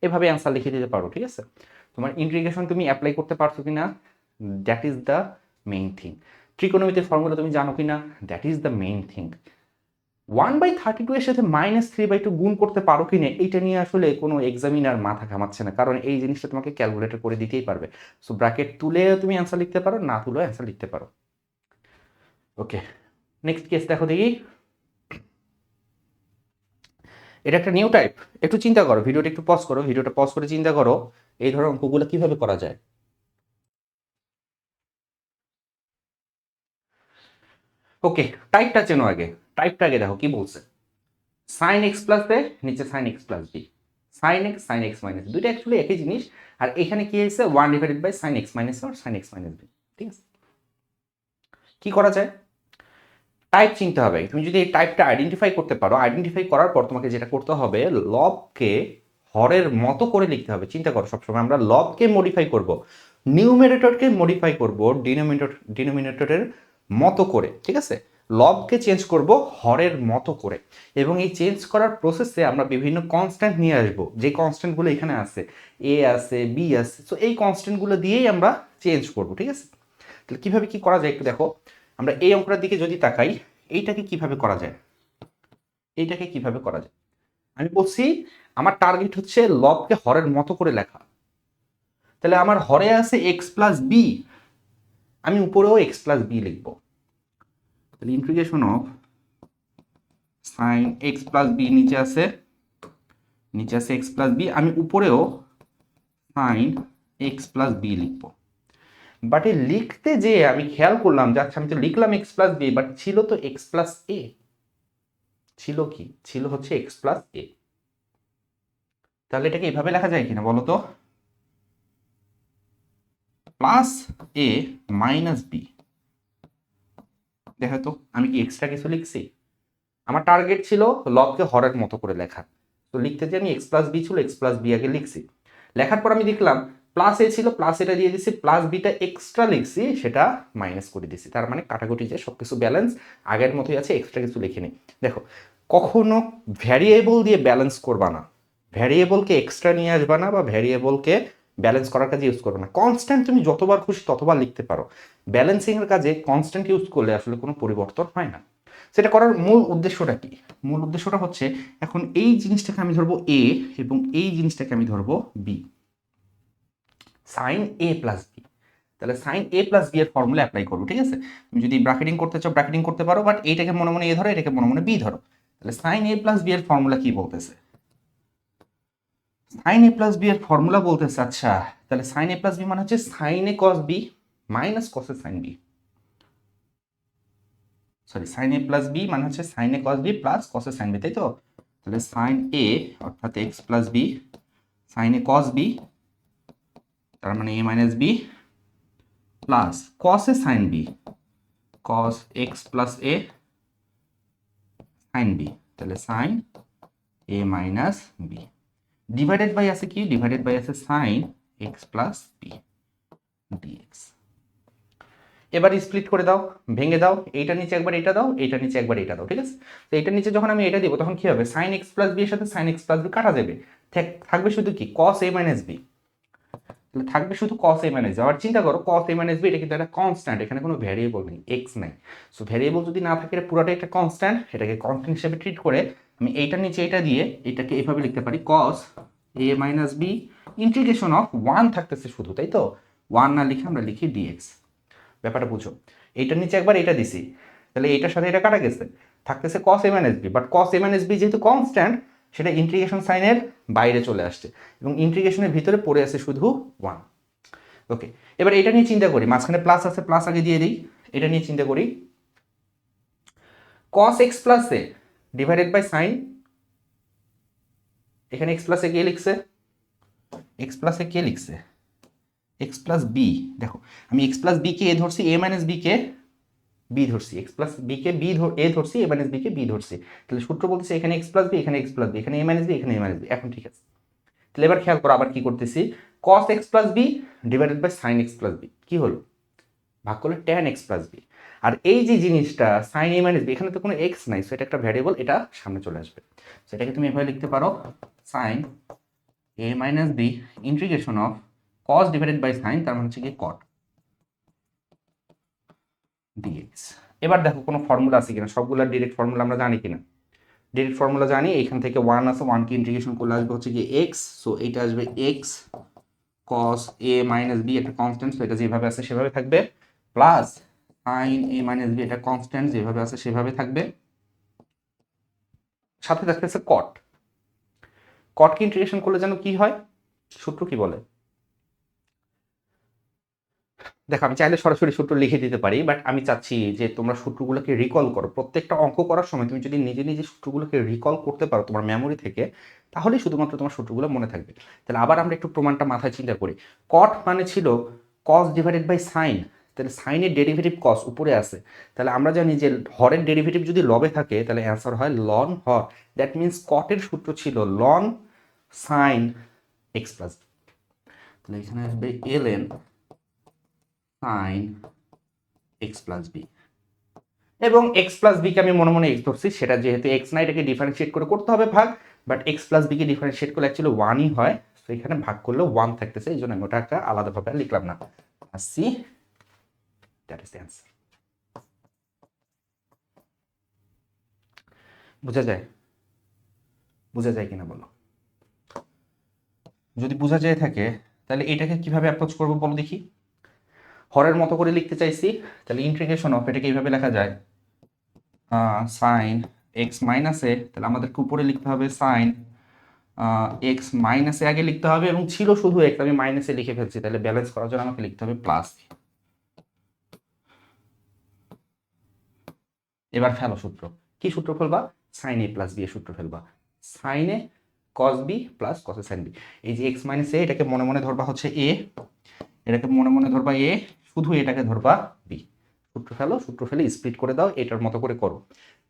A: এভাবে অ্যান্সার লিখে দিতে পারো। ঠিক আছে, তোমার ইন্টিগ্রেশন তুমি অ্যাপ্লাই করতে পারছো কিনা, that is the main thing. ট্রিকোনোমিতির ফর্মুলা তুমি জানো কিনা, that is the main thing. 1/32 এর সাথে -3/2 গুণ করতে পারো কিনা, এইটা নিয়ে আসলে কোনো এক্সামিনার মাথা ঘামাচ্ছে না, কারণ এই জিনিসটা তোমাকে ক্যালকুলেটর করে দিতেই পারবে। সো ব্র্যাকেট তুলে তুমি অ্যান্সার লিখতে পারো, না তুলেও অ্যান্সার লিখতে পারো। ওকে, নেক্সট কেস দেখো দেখি। এটা একটা নিউ টাইপ, একটু চিন্তা করো, ভিডিওটা একটু পজ করো, ভিডিওটা পজ করে চিন্তা করো এই ধরনের অঙ্কগুলো কিভাবে করা যায়। ওকে, টাইপটা চেনো আগে, টাইপটা আগে দেখো কি বলছে। সাইন এক্স প্লাস এ, নিচে sine x plus b, sine x minus, দুইটা অ্যাকচুয়ালি একই জিনিস। আর এখানে কি হয়েছে, 1/, সাইন এক্স মাইনাস আর সাইন এক্স মাইনাস বি। ঠিক আছে, কি করা যায়, টাইপ চিনতে হবে। তুমি যদি এই টাইপটা আইডেন্টিফাই করতে পারো, আইডেন্টিফাই করার পর তোমাকে যেটা করতে হবে, লবকে হরের মতো করে লিখতে হবে। চিন্তা করো, সবসময় আমরা লবকে মডিফাই করব, নিউমেরেটরকে মডিফাই করব ডিনোমিনেটরের মতো করে। ঠিক আছে, লবকে চেঞ্জ করব হরের মতো করে, এবং এই চেঞ্জ করার প্রসেসে আমরা বিভিন্ন কনস্ট্যান্ট নিয়ে আসবো, যে কনস্ট্যান্টগুলো এখানে আছে, এ আছে, বি আছে, সো এই কনস্ট্যান্টগুলো দিয়েই আমরা চেঞ্জ করব। ঠিক আছে, তাহলে কীভাবে কী করা যায় একটু দেখো। আমরা এই অঙ্কটার দিকে যদি তাকাই, এইটাকে কিভাবে করা যায়, এইটাকে কিভাবে করা যায়, আমি বলছি আমার টার্গেট হচ্ছে লবকে হরের মতো করে লেখা। তাহলে আমার হরে আছে এক্স প্লাস বি, আমি উপরেও এক্স প্লাস বি লিখবো। তাহলে integration of sine x plus b, নিচে আছে এক্স প্লাস বি, আমি উপরেও সাইন এক্স প্লাস বি লিখবো। বাট এই লিখতে যে আমি খেয়াল করলাম যে আচ্ছা আমি তো লিখলাম এক্স প্লাস বি, বাট ছিল তো এক্স প্লাস এ, ছিল কি, ছিল হচ্ছে এক্স প্লাস এ। তাহলে এটাকে এভাবে লেখা যায় কিনা বলো তো, প্লাস এ মাইনাস বি। দেখো তো আমি কি এক্সট্রা কিছু লিখছি, আমার টার্গেট ছিল লবকে হরের মতো করে লেখা, তো লিখতে যে আমি এক্স প্লাস বি ছিল, এক্স প্লাস বি আগে লিখছি, লেখার পর আমি দেখলাম প্লাস এ ছিল, প্লাস এটা দিয়ে দিছি, প্লাস বিটা এক্সট্রা লিখছি, সেটা মাইনাস করে দিছি। তার মানে কাটাকুটি যে সবকিছু ব্যালেন্স আগের মতোই আছে, এক্সট্রা কিছু লিখিনি। দেখো, কখনো ভ্যারিয়েবল দিয়ে ব্যালেন্স করবা না, ভ্যারিয়েবলকে এক্সট্রা নিয়ে আসবা না, বা ভ্যারিয়েবলকে ব্যালেন্স করার কাজে ইউজ করবে না। কনস্ট্যান্ট তুমি যতবার খুশি ততবার লিখতে পারো, ব্যালেন্সিং এর কাজে কনস্ট্যান্ট ইউজ করলে আসলে কোনো পরিবর্তন হয় না। সেটা করার মূল উদ্দেশ্যটা কি, মূল উদ্দেশ্যটা হচ্ছে এখন এই জিনিসটাকে আমি ধরবো এ, এবং এই জিনিসটাকে আমি ধরবো বি, সাইন এ প্লাস বি। তাহলে সাইন এ প্লাস বি এর ফর্মুলা অ্যাপ্লাই করবো। ঠিক আছে, তুমি যদি ব্র্যাকেটিং করতে চাও ব্র্যাকেটিং করতে পারো, বাট এইটাকে মনে মনে এ ধরো, এটাকে মনে মনে বি ধরো। তাহলে সাইন এ প্লাস বি এর ফর্মুলা কি বলতেছে, সাইন এ প্লাস বি এর ফর্মুলা বলতেছে, আচ্ছা তাহলে সাইন এ প্লাস বি মানে হচ্ছে sign A cos B minus cos a sine B, sorry sign A plus B মানে হচ্ছে sign A cos B plus cos a sine B, তাই তো। তাহলে সাইন এ অর্থাৎ এক্স প্লাস বি, সাইন এ কস B তার মানে এ minus B, plus cos a sine b, cos x plus a sine b, তাহলে sine a minus b, divided by আছে কি, divided by আছে sine x plus b dx. এবার split করে দাও, ভেঙে দাও, এইটার নিচে একবার এটা দাও, এইটার নিচে একবার এটা দাও। ঠিক আছে, তো এইটার নিচে যখন আমি এটা দিব তখন কি হবে, সাইন এক্স প্লাস বি এর সাথে সাইন এক্স প্লাস বি কাটা যাবে, থাকবে শুধু কি কস এ মাইনাস বি, তাহলে থাকবে শুধু কস এ মাইনাস বি। আবার চিন্তা করো কস এ মাইনাস বি এটা কিন্তু একটা কনস্ট্যান্ট, এখানে কোনো ভ্যারিয়েবল নেই, এক্স নাই। সো ভ্যারিয়েবল যদি না থাকে, এটা পুরোটাই একটা কনস্ট্যান্ট, এটাকে কনস্ট্যান্ট হিসেবে ট্রিট করে আমি এইটার নিচে এটা দিয়ে এটাকে এভাবে লিখতে পারি, cos A minus B integration of one থাকতেছে শুধু, তাই তো, ওয়ান না লিখে আমরা লিখি ডিএক্স। ব্যাপারটা বুঝো, এইটার নিচে একবার এটা দিছি, তাহলে এইটার সাথে এটা কাটা গেছে, থাকতেছে cos a minus b, but cos a minus b যেহেতু কনস্ট্যান্ট, সেটা ইন্টিগ্রেশন সাইনের বাইরে চলে আসছে, এবং ইন্টিগ্রেশনের ভিতরে পড়ে আছে শুধু 1। ওকে, এবার এটা নিয়ে চিন্তা করি, মাঝখানে প্লাস আছে, প্লাস আগে দিয়ে দিই। এটা নিয়ে চিন্তা করি, cos x plus a divided by sine, এখানে x প্লাস এ কে লিখছে, x প্লাস এ কে লিখছে, x প্লাস বি। দেখো আমি x প্লাস বি কে এ ধরছি, a মাইনাস বি কে বি ধরছি, x প্লাস বি কে বি এ ধরছি, a মাইনাস বি কে বি ধরছি। তাহলে সূত্র বলতেছে এখানে x প্লাস বি, এখানে x প্লাস বি, এখানে a মাইনাস বি, এখানে a মাইনাস বি। এখন ঠিক আছে, তাহলে এবার খেয়াল করো আবার কি করতেছি, cos x plus b divided by sine x plus b, কি হলো, ভাগ করলে tan x প্লাস বি। আর এই যে জিনিসটা সাইন a মাইনাস বি, এখানে তো কোনো x নাই, সো এটা একটা ভ্যারিয়েবল, এটা সামনে চলে আসবে। সেটাকে তুমি এভাবে লিখতে পারো, sine a minus B integration of cos divided by sine, তার মানে হচ্ছে কি cot dx। এবার দেখো কোনো ফর্মুলা আছে কিনা, সবগুলোর ডিরেক্ট ফর্মুলা আমরা জানি কিনা। ডিরেক্ট ফর্মুলা জানি, এখান থেকে 1 আছে, 1 কে ইন্টিগ্রেশন করলে আসবে হচ্ছে কি x, সো এটা আসবে x cos a minus b, একটা কনস্ট্যান্ট, সো এটা যেভাবে আছে সেভাবে থাকবে, plus sin a minus b, এটা কনস্ট্যান্ট, যেভাবে আছে সেভাবে থাকবে, সাথে থাকতেছে cot। cot কে ইন্টিগ্রেশন করলে যেন কি হয়, সূত্র কি বলে, দেখো আমি চাইলে সরাসরি সূত্র লিখে দিতে পারি, বাট আমি চাচ্ছি যে তোমরা সূত্রগুলোকে রিকল করো। প্রত্যেকটা অঙ্ক করার সময় তুমি যদি নিজে নিজে সূত্রগুলোকে রিকল করতে পারো তোমার মেমোরি থেকে, তাহলেই শুধুমাত্র তোমার সূত্রগুলো মনে থাকবে। তাহলে আবার আমরা একটু প্রমাণটা মাথায় চিন্তা করি, কট মানে ছিল কস ডিভাইডেড বাই সাইন, তাহলে সাইনের ডেরিভেটিভ কস উপরে আছে, তাহলে আমরা জানি যে হরের ডেরিভেটিভ যদি লবে থাকে তাহলে অ্যান্সার হয় লন হর, দ্যাট মিনস কটের সূত্র ছিল লন সাইন এক্স প্লাস, তাহলে এখানে আসবে ln sine x plus b, এবং এক্স প্লাস বিকে আমি মনে মনে এক্স ধরছি, সেটা যেহেতু এক্স না এটাকে ডিফারেন্সিয়েট করে করতে হবে ভাগ, বাট এক্স প্লাস বিকে ডিফারেন্সিয়েট করলে অ্যাকচুয়ালি ওয়ানই হয়, তো এখানে ভাগ করলে ওয়ান থাকতেছে, এই জন্য আমি ওটা একটা আলাদাভাবে লিখলাম না। C that is the answer. বোঝা যায়, বোঝা যায় কিনা বলো, যদি বোঝা যায় থাকে তাহলে এটাকে কিভাবে অ্যাপ্রোচ করবো বলো দেখি। হরের মতো করে লিখতে চাইছি, তাহলে ইন্টিগ্রেশন অফ এটাকে এইভাবে লেখা যায়, সাইন এক্স মাইনাস এ, তাহলে আমাদেরকে উপরে লিখতে হবে সাইন এক্স মাইনাসে আগে লিখতে হবে, এবং ছিল শুধু এক্স, আমি মাইনাসে লিখে ফেলছি, তাহলে ব্যালেন্স করার জন্য আমাকে লিখতে হবে প্লাস। এবার ফেলো সূত্র, কি সূত্র ফেলবা, সাইন এ প্লাস বি এর সূত্র ফেলবা, sign A cos B plus cos a sine B. এই যে এক্স মাইনাস এ, এটাকে মনে মনে ধরবা হচ্ছে এ, এটাকে মনে মনে ধরবা এ, শুধু এটাকে ধরবা বি। সূত্র ফেলো, সূত্র ফেলে স্প্লিট করে দাও, এটার মতো করে করো।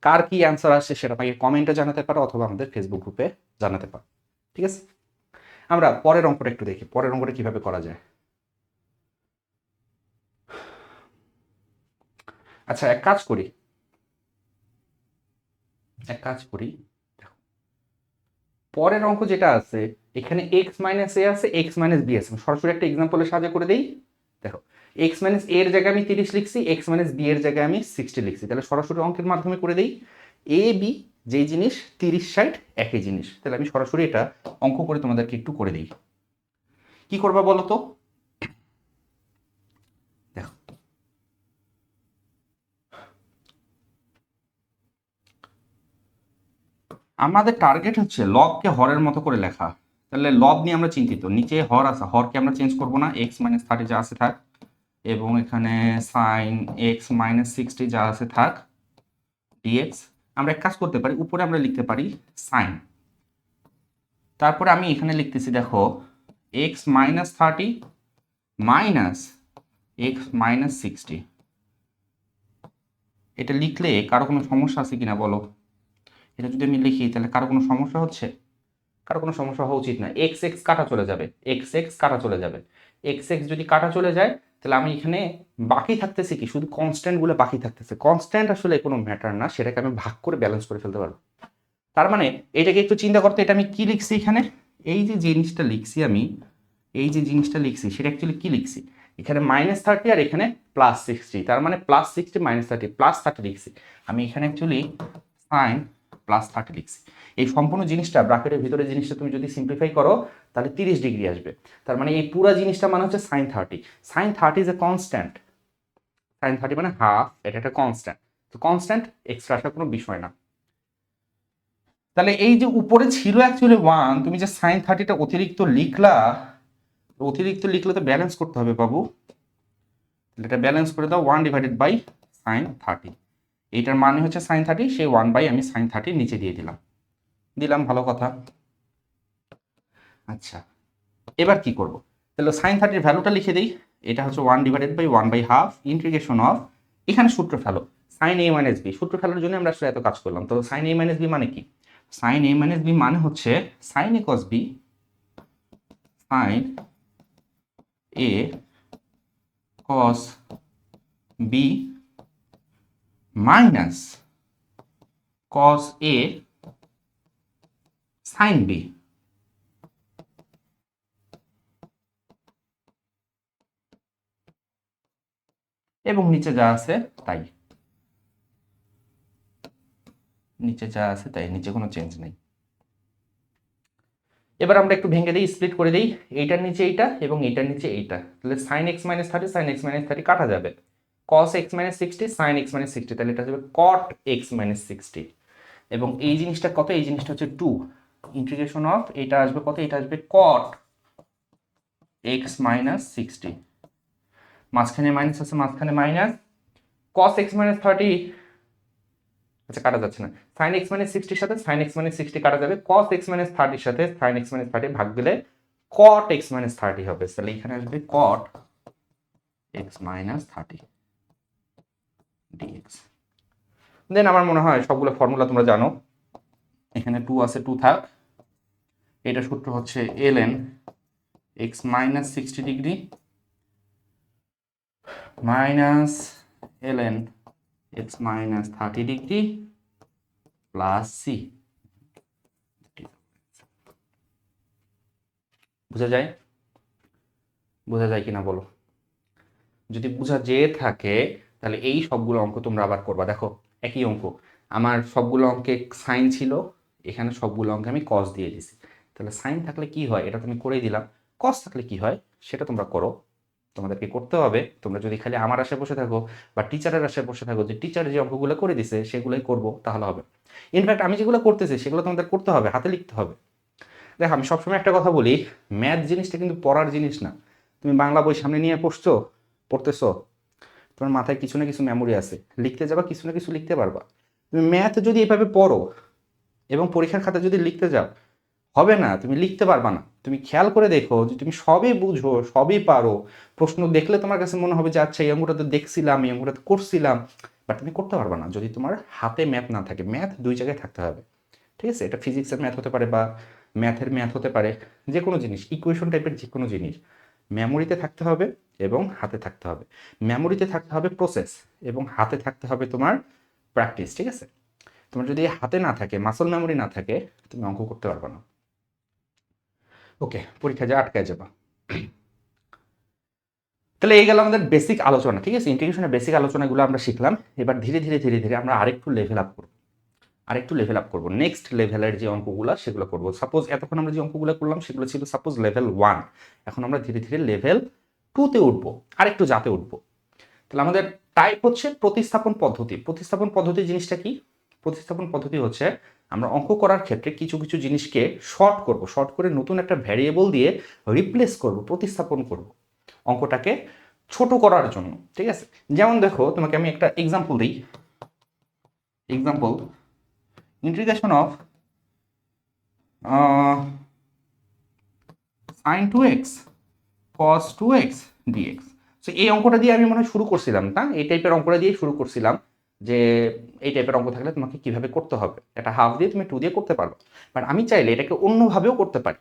A: কার কি অ্যান্সার আসছে সেটা আমাকে কমেন্টে জানাতে পারো, অথবা আমাদের ফেসবুক গ্রুপে জানাতে পারো, ঠিক আছে। আমরা পরের অঙ্কটা একটু দেখি, পরের অঙ্কটা কিভাবে করা যায়। আচ্ছা এক কাজ করি, এক কাজ করি, পরের অঙ্ক যেটা আছে এখানে এক্স মাইনাস এ আছে, এক্স মাইনাস বি আছে, সরাসরি একটা এক্সাম্পলের সাহায্যে করে দেই। দেখো এক্স মাইনাস এ এর জায়গায় আমি 30 লিখছি, এক্স মাইনাস বি এর জায়গায় আমি 60 লিখছি, তাহলে সরাসরি অঙ্কের মাধ্যমে করে দেই। এ বি যেই জিনিস 30-60 একই জিনিস, তাহলে আমি সরাসরি এটা অঙ্ক করে তোমাদেরকে একটু করে দিই। কি করবা বলো তো, দেখো আমাদের টার্গেট হচ্ছে লবকে হরের মতো করে লেখা, তাহলে লব নিয়ে আমরা চিন্তিত, নিচে হর আছে, হরকে আমরা চেঞ্জ করবো না, এক্স মাইনাস 30 যা আছে থাক, এবং এখানে সাইন এক্স মাইনাস 60 যা আছে থাক ডিএক্স। আমরা এক কাজ করতে পারি, উপরে আমরা লিখতে পারি সাইন, তারপরে আমি এখানে লিখতেছি দেখো x minus 30 minus x minus 60। এটা লিখলে কারো কোনো সমস্যা আছে কিনা বলো, এটা যদি আমি লিখি তাহলে কারো কোনো সমস্যা হচ্ছে, কারো কোনো সমস্যা হওয়া উচিত না। এক্স এক্স কাটা চলে যাবে, এক্স এক্স কাটা চলে যাবে, এক্স এক্স যদি কাটা চলে যায় তাহলে আমি এখানে বাকি থাকতেছে কি, শুধু কনস্ট্যান্টগুলো বাকি থাকতেছে। কনস্ট্যান্ট আসলে কোনো ম্যাটার না, সেটাকে আমি ভাগ করে ব্যালেন্স করে ফেলতে পারবো। তার মানে এটাকে একটু চিন্তা করতে, এটা আমি কি লিখছি এখানে, এই যে জিনিসটা লিখছি আমি, এই যে জিনিসটা লিখছি সেটা অ্যাকচুয়ালি কি লিখছি, এখানে -30 আর এখানে +60, তার মানে +60 -30 +30 লিখছি আমি এখানে, অ্যাকচুয়ালি সাইন +30 লিখছি। এই সম্পূর্ণ জিনিসটা ব্র্যাকেটের ভিতরে জিনিসটা তুমি যদি সিম্পলিফাই করো তাহলে 30 ডিগ্রি আসবে, তার মানে এই পুরো জিনিসটা মানে হচ্ছে sine 30। Sine 30 is a constant, sine 30 মানে হাফ, এটা একটা কনস্ট্যান্ট, তো কনস্ট্যান্ট এক্সট্রা আসার কোনো বিষয় না। তাহলে এই যে উপরে ছিল অ্যাকচুয়ালি 1, তুমি যে সাইন 30টা অতিরিক্ত লিখলা, অতিরিক্ত লিখলে তো ব্যালেন্স করতে হবে বাবু, এটা ব্যালেন্স করে দাও 1/sin30। এইটার মানে হচ্ছে sin30, সেই 1 বাই আমি sin30 নিচে দিয়ে দিলাম। ভালো কথা। আচ্ছা, এবার কি করব? তাহলে sin30 ভ্যালুটা লিখে দিই। এটা হচ্ছে 1/1/2 ইন্টিগ্রেশন অফ, এখানে সূত্র ফেলো sin a মাইনাস b। সূত্র ফেলার জন্য আমরা আসলে এত কাজ করলাম। তো sin a মাইনাস b মানে কি? sin a মাইনাস b মানে হচ্ছে sin a cos b sin a cos b minus cos a sin b। এবং নিচে যা আছে তাই, নিচে কোনো চেঞ্জ নেই। এবার আমরা একটু ভেঙে দিই, স্প্লিট করে দিই, এইটার নিচে এইটা এবং এইটার নিচে এইটা। তাহলে sin x minus 30 sin x minus 30 কাটা যাবে, cos x minus 60 sin x minus 60, তাহলে এটা হবে cot x মাইনাস 60। এবং এই জিনিসটা কত? এই জিনিসটা হচ্ছে 2 ইন্টিগ্রেশন অফ, এটা আসবে কত? এটা আসবে cot x মাইনাস 60, মাঝখানে মাইনাস আছে, মাঝখানে মাইনাস, cos x মাইনাস 30, আচ্ছা কাটা যাচ্ছে না, sin x মাইনাস 60 সাথে sin x মাইনাস 60 কাটা যাবে, cos x মাইনাস 30 সাথে sin x মাইনাস 30 ভাগ দিলে cot x মাইনাস 30 হবে। তাহলে এখানে আসবে cot x মাইনাস 30 dx। দেন আমার মনে হয় সবগুলো ফর্মুলা তোমরা জানো। এখানে 2 আছে, 2 থাক। এটা সূত্র হচ্ছে ln x minus 60 degree minus ln x minus 30 degree plus c। বোঝা যায়? বোঝা যায় কিনা বলো? যদি বোঝা যেয়ে থাকে তাহলে এই সবগুলো অঙ্ক তোমরা আবার করবা। দেখো একই অঙ্ক, আমার সবগুলো অঙ্কে সাইন ছিল, এখানে সবগুলো অঙ্কে আমি কস দিয়ে দিছি। তাহলে সাইন থাকলে কি হয় এটা তুমি করেই দিলাম, কস থাকলে কি হয় সেটা তোমরা করো। তোমাদেরকে করতে হবে। তোমরা যদি খালি আমার আশায় বসে থাকো বা টিচারের আশায় বসে থাকো যে টিচার যে অঙ্কগুলো করে দিছে সেগুলোই করবো, তাহলে হবে। ইনফ্যাক্ট আমি যেগুলো করতেছি সেগুলো তোমাদের করতে হবে, হাতে লিখতে হবে। দেখো আমি সবসময় একটা কথা বলি, ম্যাথ জিনিসটা কিন্তু পড়ার জিনিস না। তুমি বাংলা বই সামনে নিয়ে পড়তেছো, তোমার মাথায় কিছু না কিছু মেমোরি আছে, লিখতে যাবা কিছু না কিছু লিখতে পারবা। তুমি ম্যাথ যদি এভাবে পড়ো এবং পরীক্ষার খাতা যদি লিখতে যাও, হবে না, তুমি লিখতে পারবা না। তুমি খেয়াল করে দেখো যে তুমি সবই বুঝো, সবই পারো, প্রশ্ন দেখলে তোমার কাছে মনে হবে যে আচ্ছা এই অঙ্কটা তো দেখছিলাম, এই অঙ্কটা তো করছিলাম, বাট তুমি করতে পারবা না যদি তোমার হাতে ম্যাথ না থাকে। ম্যাথ দুই জায়গায় থাকতে হবে, ঠিক আছে? এটা ফিজিক্সের ম্যাথ হতে পারে বা ম্যাথের ম্যাথ হতে পারে, যে কোনো জিনিস, ইকুয়েশন টাইপের যে কোনো জিনিস মেমোরিতে থাকতে হবে এবং হাতে থাকতে হবে। মেমোরিতে থাকতে হবে প্রসেস এবং হাতে থাকতে হবে তোমার প্র্যাকটিস, ঠিক আছে? তোমার যদি হাতে না থাকে, মাসল মেমোরি না থাকে, তুমি অঙ্ক করতে পারবে না। ওকে, পরীক্ষা যা আটকায় যাবা। তাহলে এই গেল আমাদের বেসিক আলোচনা, ঠিক আছে? ইন্টিগ্রেশনের বেসিক আলোচনাগুলো আমরা শিখলাম। এবার ধীরে ধীরে ধীরে ধীরে আমরা আরেকটু লেভেল আপ করবো, নেক্সট লেভেলের যে অঙ্কগুলো সেগুলো করবো। সাপোজ এতক্ষণ আমরা যে অঙ্কগুলো করলাম সেগুলো ছিল সাপোজ লেভেল 1, এখন আমরা ধীরে ধীরে লেভেল 2তে উঠবো, আরেকটু যাতে উঠবো। তাহলে আমাদের টাইপ হচ্ছে প্রতিস্থাপন পদ্ধতি। প্রতিস্থাপন পদ্ধতি জিনিসটা কি? প্রতিস্থাপন পদ্ধতি হচ্ছে আমরা অঙ্ক করার ক্ষেত্রে কিছু কিছু জিনিসকে শর্ট করে নতুন একটা ভ্যারিয়েবল দিয়ে রিপ্লেস করব, প্রতিস্থাপন করব অঙ্কটাকে ছোট করার জন্য, ঠিক আছে? যেমন দেখো তোমাকে আমি একটা এক্সাম্পল দিই। Example, integration of sin 2x cos 2x dx। So এই অঙ্কটা দিয়ে আমি মনে হয় শুরু করছিলাম, না? এই টাইপের অঙ্কটা দিয়ে শুরু করছিলাম যে এই টাইপের অঙ্ক থাকলে তোমাকে কিভাবে করতে হবে। এটা হাফ দিয়ে তুমি 2 দিয়ে করতে পারো, বাট আমি চাইলে এটাকে অন্যভাবেও করতে পারি।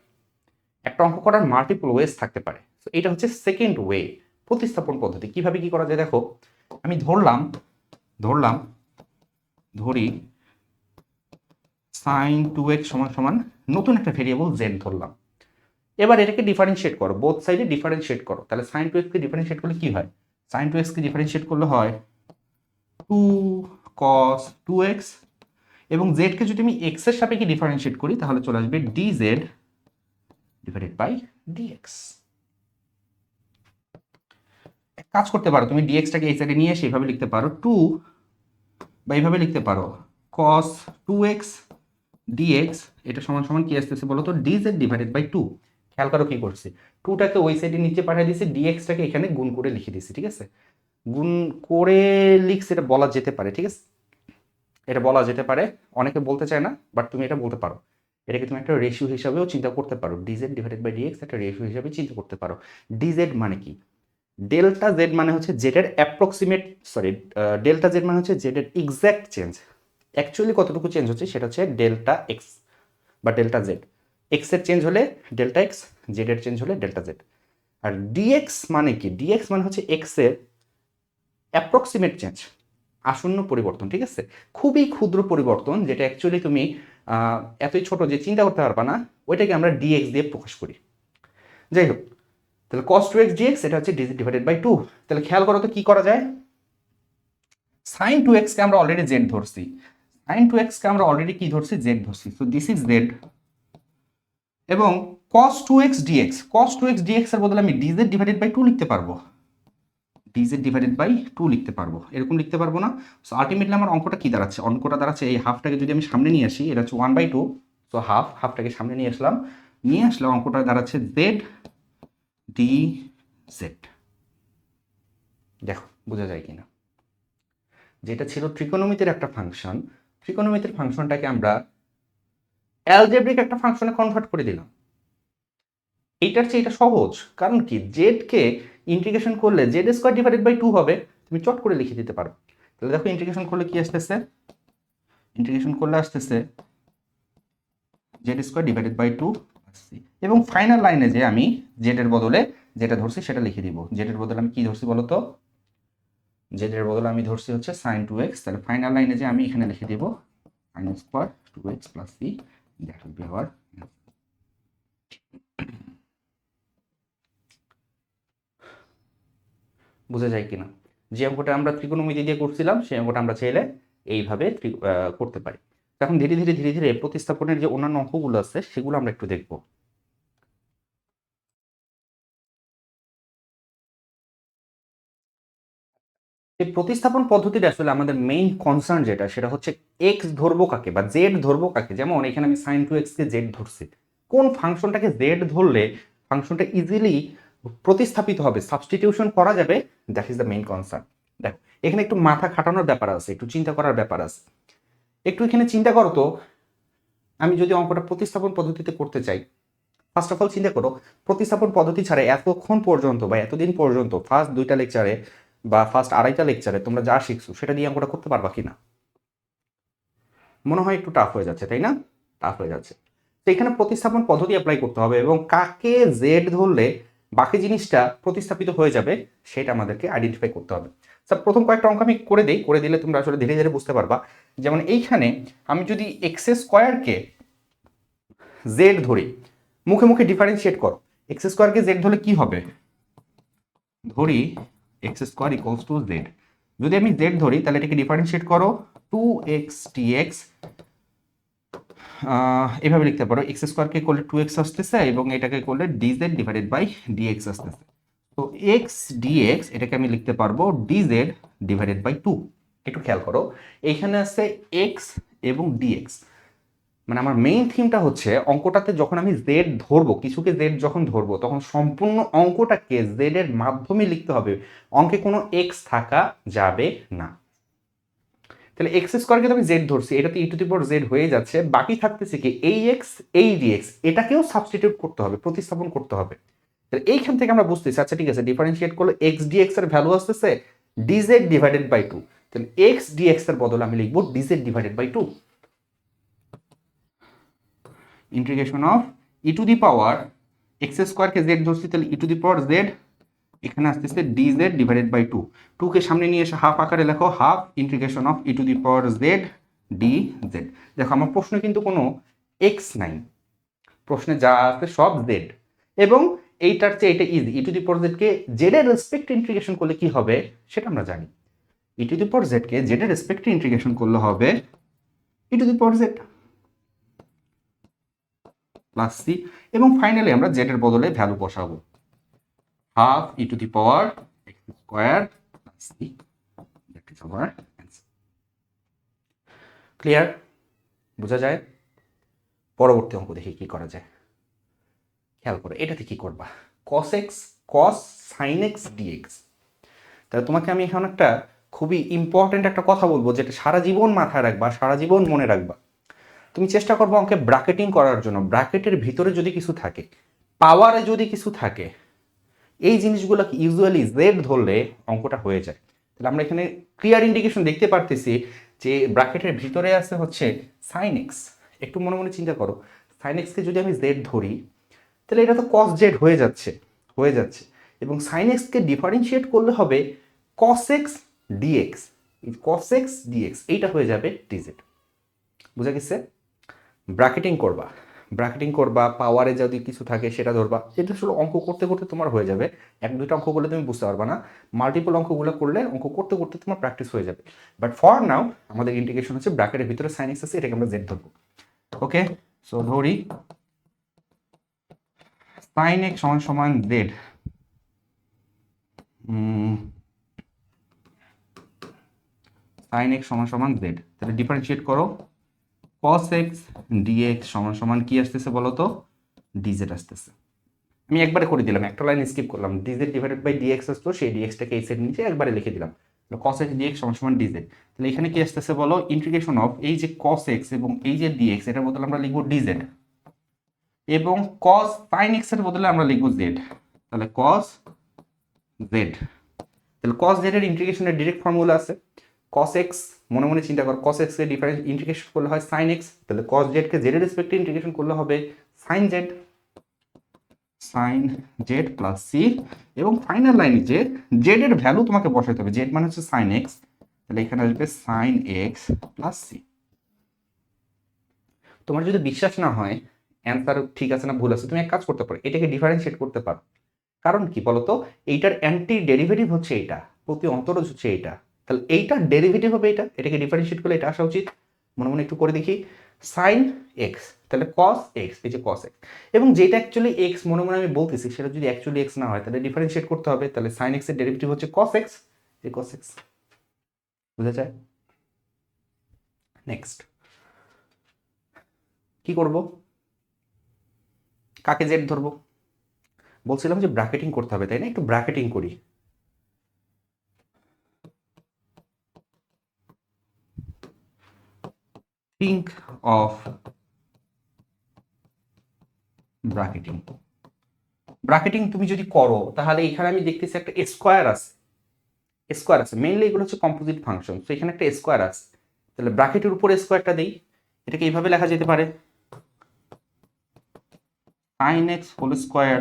A: একটা অঙ্ক করার মাল্টিপল ওয়েজ থাকতে পারে। তো এটা হচ্ছে সেকেন্ড ওয়ে, প্রতিস্থাপন পদ্ধতি। কিভাবে কি করা যায় দেখো, আমি ধরি sin 2x সমান সমান নতুন একটা ভেরিয়েবল z ধরলাম। এবার এটাকে ডিফারেন্সিয়েট করো, বোথ সাইডে ডিফারেন্সিয়েট করো। তাহলে sin 2x কে ডিফারেন্সিয়েট করলে কি হয়? sin 2x কে ডিফারেন্সিয়েট করলে হয় 2 cos 2x, এবং z কে যদি আমি x এর সাপেক্ষে ডিফারেন্সিয়েট করি তাহলে চলে আসবে dz ডিভাইডেড বাই dx। কাজ করতে পারো, তুমি dx টাকে এই সাইডে নিয়ে এসে এইভাবে লিখতে পারো 2, বা এইভাবে লিখতে পারো cos 2x dx, এটা সমান সমান কি আসতেছে বলো তো? dz divided by 2। খেয়াল করো কি করছি, টুটাকে ওই সাইডে নিচে পাঠিয়ে দিয়েছি, ডিএক্সটাকে এখানে গুণ করে লিখে দিয়েছি, ঠিক আছে? গুণ করে লিখছি, এটা বলা যেতে পারে, ঠিক আছে? এটা বলা যেতে পারে, অনেকে বলতে চায় না, বাট তুমি এটা বলতে পারো। এটাকে তুমি একটা রেশিও হিসাবেও চিন্তা করতে পারো, ডিজেড ডিভাইডেড বাই ডিএক্স একটা রেশিও হিসাবে চিন্তা করতে পারো। ডিজেড মানে কি? ডেল্টা জেড মানে হচ্ছে জেডের অ্যাপ্রক্সিমেট, সরি, ডেল্টা জেড মানে হচ্ছে জেডের এক্স্যাক্ট চেঞ্জ। অ্যাকচুয়ালি কতটুকু চেঞ্জ হচ্ছে সেটা হচ্ছে ডেল্টা এক্স বা ডেল্টা জেড। এক্স এর চেঞ্জ হলে ডেল্টা এক্স, জেড এর চেঞ্জ হলে ডেল্টা জেড। আর ডিএক্স মানে কি? ডিএক্স মানে হচ্ছে এক্স এর অ্যাপ্রক্সিমেট চেঞ্জ, আসন্ন পরিবর্তন, ঠিক আছে? খুবই ক্ষুদ্র পরিবর্তন, যেটা অ্যাকচুয়ালি তুমি এতই ছোট যে চিন্তা করতে পারবা না, ওইটাকে আমরা ডিএক্স দিয়ে প্রকাশ করি। যাই হোক, তাহলে cos 2x dx এটা হচ্ছে ডিজেড ডিভাইডেড বাই 2। তাহলে খেয়াল করো তো কি করা যায়। sin 2x কে আমরা অলরেডি z ধরছি, sin 2x কে আমরা অলরেডি কি ধরছি? z ধরছি। So this is z। এবং cos 2x dx, cos 2x dx এর বদলে আমি dz ডিভাইডেড বাই 2 লিখতে পারবো, dz ডিভাইডেড বাই 2 লিখতে পারবো, এরকম লিখতে পারবো না? সো আলটিমেটলি আমার অঙ্কটা কি দাঁড়াচ্ছে? অঙ্কটা দাঁড়াচ্ছে এই হাফটাকে যদি আমি সামনে নিয়ে আসি, এটা হচ্ছে 1/2, সো হাফটাকে সামনে নিয়ে আসলাম, নিয়ে আসলে অঙ্কটা দাঁড়াচ্ছে z dz। দেখো বোঝা যায় কিনা? যেটা ছিল ট্রিকোনোমিতির একটা ফাংশন, ট্রিকোনোমিতির ফাংশনটাকে আমরা অ্যালজেব্রিক একটা ফাংশনে কনভার্ট করে দিলাম। এইটার চেয়ে এটা সহজ, কারণ কি? জেড কে ইন্টিগ্রেশন করলে জেড স্কোয়ার ডিভাইডেড বাই 2 হবে, তুমি চট করে লিখে দিতে পারো। তাহলে দেখো ইন্টিগ্রেশন করলে কি আসতেছে? ইন্টিগ্রেশন করলে আসতেছে জেড স্কোয়ার ডিভাইডেড বাই 2 আসছে। এবং ফাইনাল লাইনে যে আমি জেড এর বদলে যেটা ধরছি সেটা লিখে দিব। জেড এর বদলে আমি কি ধরছি বলো তো? জেড এর বদলে আমি ধরছি হচ্ছে sin 2x। তাহলে ফাইনাল লাইনে যে আমি এখানে লিখে দিব sin square 2x plus c, that will be hour. বোঝা যায় কিনা? যে অঙ্কটা আমরা ত্রিকোণমিতি দিয়ে করছিলাম সেই অঙ্কটা আমরা চাইলে এইভাবে করতে পারি। এখন ধীরে ধীরে ধীরে ধীরে প্রতিস্থাপনের যে অন্যান্য অঙ্কগুলো আছে সেগুলো আমরা একটু দেখব। এই প্রতিস্থাপন পদ্ধতিটা আসলে আমাদের মেইন কনসার্ন যেটা, সেটা হচ্ছে এক্স ধরবো কাকে বা জেড ধরবো কাকে। যেমন এখানে আমি sin 2x কে জেড ধরছি, কোন ফাংশনটাকে জেড ধরলে ফাংশনটা ইজিলি প্রতিস্থাপিত হবে, সাবস্টিটিউশন করা যাবে, that is the main concern. দেখো এখানে একটু মাথা খাটানোর ব্যাপার আছে, একটু চিন্তা করার ব্যাপার আছে। একটু এখানে চিন্তা করো তো, আমি যদি অঙ্কটা প্রতিস্থাপন পদ্ধতিতে করতে চাই, ফার্স্ট অফ অল চিন্তা করো, প্রতিস্থাপন পদ্ধতি ছাড়া এতক্ষণ পর্যন্ত বা এতদিন পর্যন্ত ফার্স্ট 2টা লেকচারে বা ফার্স্ট 2.5টা লেকচারে তোমরা যা শিখছো সেটা দিয়ে অঙ্কটা করতে পারবা কিনা? মনে হয় একটু টাফ হয়ে যাচ্ছে, তাই না? টাফ হয়ে যাচ্ছে। তো এখানে প্রতিস্থাপন পদ্ধতি অ্যাপ্লাই করতে হবে এবং কাকে জেড ধরলে বাকি জিনিসটা প্রতিস্থাপিত হয়ে যাবে সেটা আমাদেরকে আইডেন্টিফাই করতে হবে। স্যার প্রথম কয়েকটা অঙ্ক আমি করে দিই, করে দিলে তোমরা আসলে ধীরে ধীরে বুঝতে পারবা। যেমন এইখানে আমি যদি এক্স স্কোয়ারকে জেড ধরি, মুখে মুখে ডিফারেন্সিয়েট করো, এক্স স্কোয়ারকে জেড ধরলে কি হবে? ধরি x square equals to Z. যদি আমি জেড ধরি তাহলে এটাকে ডিফারেন্সিয়েট করো, 2x dx, এভাবে লিখতে পারো, এক্স স্কোয়ারকে করলে 2x আসতেছে এবং এটাকে করলে ডিজেড ডিভাইডেড বাই ডিএক্স আসতেছে। তো এক্স ডিএক্স এটাকে আমি লিখতে পারবো ডিজেড ডিভাইডেড বাই 2। একটু খেয়াল করো, এইখানে আছে এক্স এবং ডিএক্স, মানে আমার মেইন থিমটা হচ্ছে অঙ্কটাতে যখন আমি জেড ধরবো, কিছুকে জেড যখন ধরবো তখন সম্পূর্ণ অঙ্কটাকে জেড এর মাধ্যমে লিখতে হবে, অঙ্কে কোনো এক্স থাকা যাবে না। তাহলে এক্স স্কোয়ারকে তো আমি জেড ধরছি, এটা তো ই টু দি পাওয়ার জেড হয়ে যাচ্ছে, বাকি থাকতেছে কি এই এক্স এই ডিএক্স, এটাকেও সাবস্টিটিউট করতে হবে, প্রতিস্থাপন করতে হবে। তাহলে এইখান থেকে আমরা বুঝতেছি, আচ্ছা ঠিক আছে, ডিফারেন্সিয়েট করলে এক্স ডিএক্স এর ভ্যালু আসতেছে ডিজেড ডিভাইডেড বাই 2। তাহলে এক্স ডিএক্স এর বদলে আমি লিখবো dz divided by 2। Integration of e to the power x স্কোয়ারকে জেড ধরছি, তাহলে ই টু দি পাওয়ার জেড, এখানে আসতেছে ডিজেড ডিভাইডেড বাই 2। 2 কে সামনে নিয়ে এসে হাফ আকারে লেখো, half integration of e to the power Z D Z. দেখো আমার প্রশ্নে কিন্তু কোনো এক্স নাই, প্রশ্নে যা আছে সব জেড। এবং এইটার চেয়ে এটা easy, e to the power z কে জেড এর রেসপেক্টে ইন্টিগ্রেশন করলে কি হবে সেটা আমরা জানি। E to the power z কে জেড এর রেসপেক্টে ইন্টিগ্রেশন করলে হবে e to the power z plus C. এবং ফাইনালি আমরা জেড এর বদলে ভ্যালু বসাবো, half e to the power x square plus C, that is our answer. Clear? বোঝা যায়? পরবর্তী অঙ্ক দেখি কি করা যায়। খেয়াল করো এটাতে কি করবা, cos x cos sin x dx। তাহলে তোমাকে আমি এখন একটা খুবই ইম্পর্টেন্ট একটা কথা বলবো, যেটা সারা জীবন মাথায় রাখবা, সারা জীবন মনে রাখবা। তুমি চেষ্টা করবো অঙ্কে ব্র্যাকেটিং করার জন্য, ব্র্যাকেটের ভিতরে যদি কিছু থাকে, পাওয়ারে যদি কিছু থাকে, এই জিনিসগুলোকে ইউজুয়ালি জেড ধরলে অঙ্কটা হয়ে যায়। তাহলে আমরা এখানে ক্লিয়ার ইন্ডিকেশন দেখতে পারতেছি যে ব্র্যাকেটের ভিতরে আছে হচ্ছে সাইন এক্স। একটু মনে মনে চিন্তা করো, সাইন এক্সকে যদি আমি জেড ধরি তাহলে এটা তো কস জেড হয়ে যাচ্ছে এবং সাইন এক্সকে ডিফারেন্সিয়েট করলে হবে cos x dx. Cos x dx এইটা হয়ে যাবে ডিজেড। বুঝা গেছে? ব্র্যাকেটিং করবা পাওয়ারে যদি কিছু থাকে সেটা ধরবা। এটা আসলে অঙ্ক করতে করতে তোমার হয়ে যাবে। এক দুইটা অঙ্ক করলে তুমি বুঝতে পারবা না, মাল্টিপল অঙ্কগুলো করলে অঙ্ক করতে করতে তোমার প্র্যাকটিস হয়ে যাবে। বাট ফর নাও আমাদের ইন্টিগ্রেশন হচ্ছে ব্র্যাকেটের ভিতরে সাইন এক্স আছে, এটাকে আমরা জেড ধরবো। ওকে, সো ধরি সাইন এক্স সমান সমান জেড। সাইন এক্স সমান সমান জেড, তাহলে ডিফারেন্সিয়েট করো। cos x dx সমান সমান কি আসতেছে বলো তো? dz আসতেছে। আমি একবারে করে দিলাম, একটা লাইন স্কিপ করলাম, dz ডিভাইডেড বাই dx আসতো, সেই dxটাকে এই সাইড নিচে একবারে লিখে দিলাম। cos x dx সমান সমান dz। তাহলে এখানে কি আসতেছে বলো? ইন্টিগ্রেশন অফ এই যে cos x এবং এই যে dx, এটার বদলে আমরা লিখবো dz, এবং cos sin x এর বদলে আমরা লিখবো z। তাহলে cos z, তাহলে cos z এর ইন্টিগ্রেশনের ডাইরেক্ট ফর্মুলা আছে cos x, মনে মনে চিন্তা কর, cos x এর ডিফারেন্স ইন্টিগ্রেশন করলে হয় sin x, তাহলে cos z কে z এর রেসপেক্টে ইন্টিগ্রেশন করলে হবে sin z প্লাস c, এবং ফাইনাল লাইনে যে z এর ভ্যালু তোমাকে বসাতে হবে, z মানে হচ্ছে sin x, তাহলে এখানে আসবে sin x প্লাস c। তোমার যদি বিশ্বাস না হয় অ্যান্সার ঠিক আছে না ভুল আছে, তুমি এক কাজ করতে পারো, এটাকে ডিফারেন্সিয়েট করতে পারো। কারণ কি বলতো, এইটার অ্যান্টি ডেরিভেটিভ হচ্ছে এইটা, প্রতি অন্তরজ হচ্ছে এইটা, তাহলে এইটার ডেরিভেটিভ হবে এটা, এটাকে ডিফারেন্সিয়েট করলে এটা আসা উচিত। মনে মনে একটু করে দেখি, সাইন এক্স তাহলে কস এক্স, এই যে কস এক্স, এবং যেটা অ্যাকচুয়ালি এক্স মনে মনে আমি বলতেছি সেটা যদি অ্যাকচুয়ালি এক্স না হয় তাহলে ডিফারেন্সিয়েট করতে হবে, তাহলে সাইন এক্স এর ডেরিভেটিভ হচ্ছে কস এক্স, এই কস এক্স। বুঝা যায়? নেক্সট কি করব, কাকে জেড ধরবো? বলছিলাম যে ব্র্যাকেটিং করতে হবে, তাই না? একটু ব্র্যাকেটিং করি। think of ব্র্যাকেটিং। ব্র্যাকেটিং তুমি যদি করো তাহলে এখানে আমি দেখতেছি একটা স্কোয়ার আছে, মেইনলি এগুলো হচ্ছে কম্পোজিট ফাংশন, তো এখানে একটা স্কোয়ার আছে, তাহলে ব্র্যাকেটের উপরে স্কোয়ারটা দেই, এটাকে এইভাবে লেখা যেতে পারে sin x whole square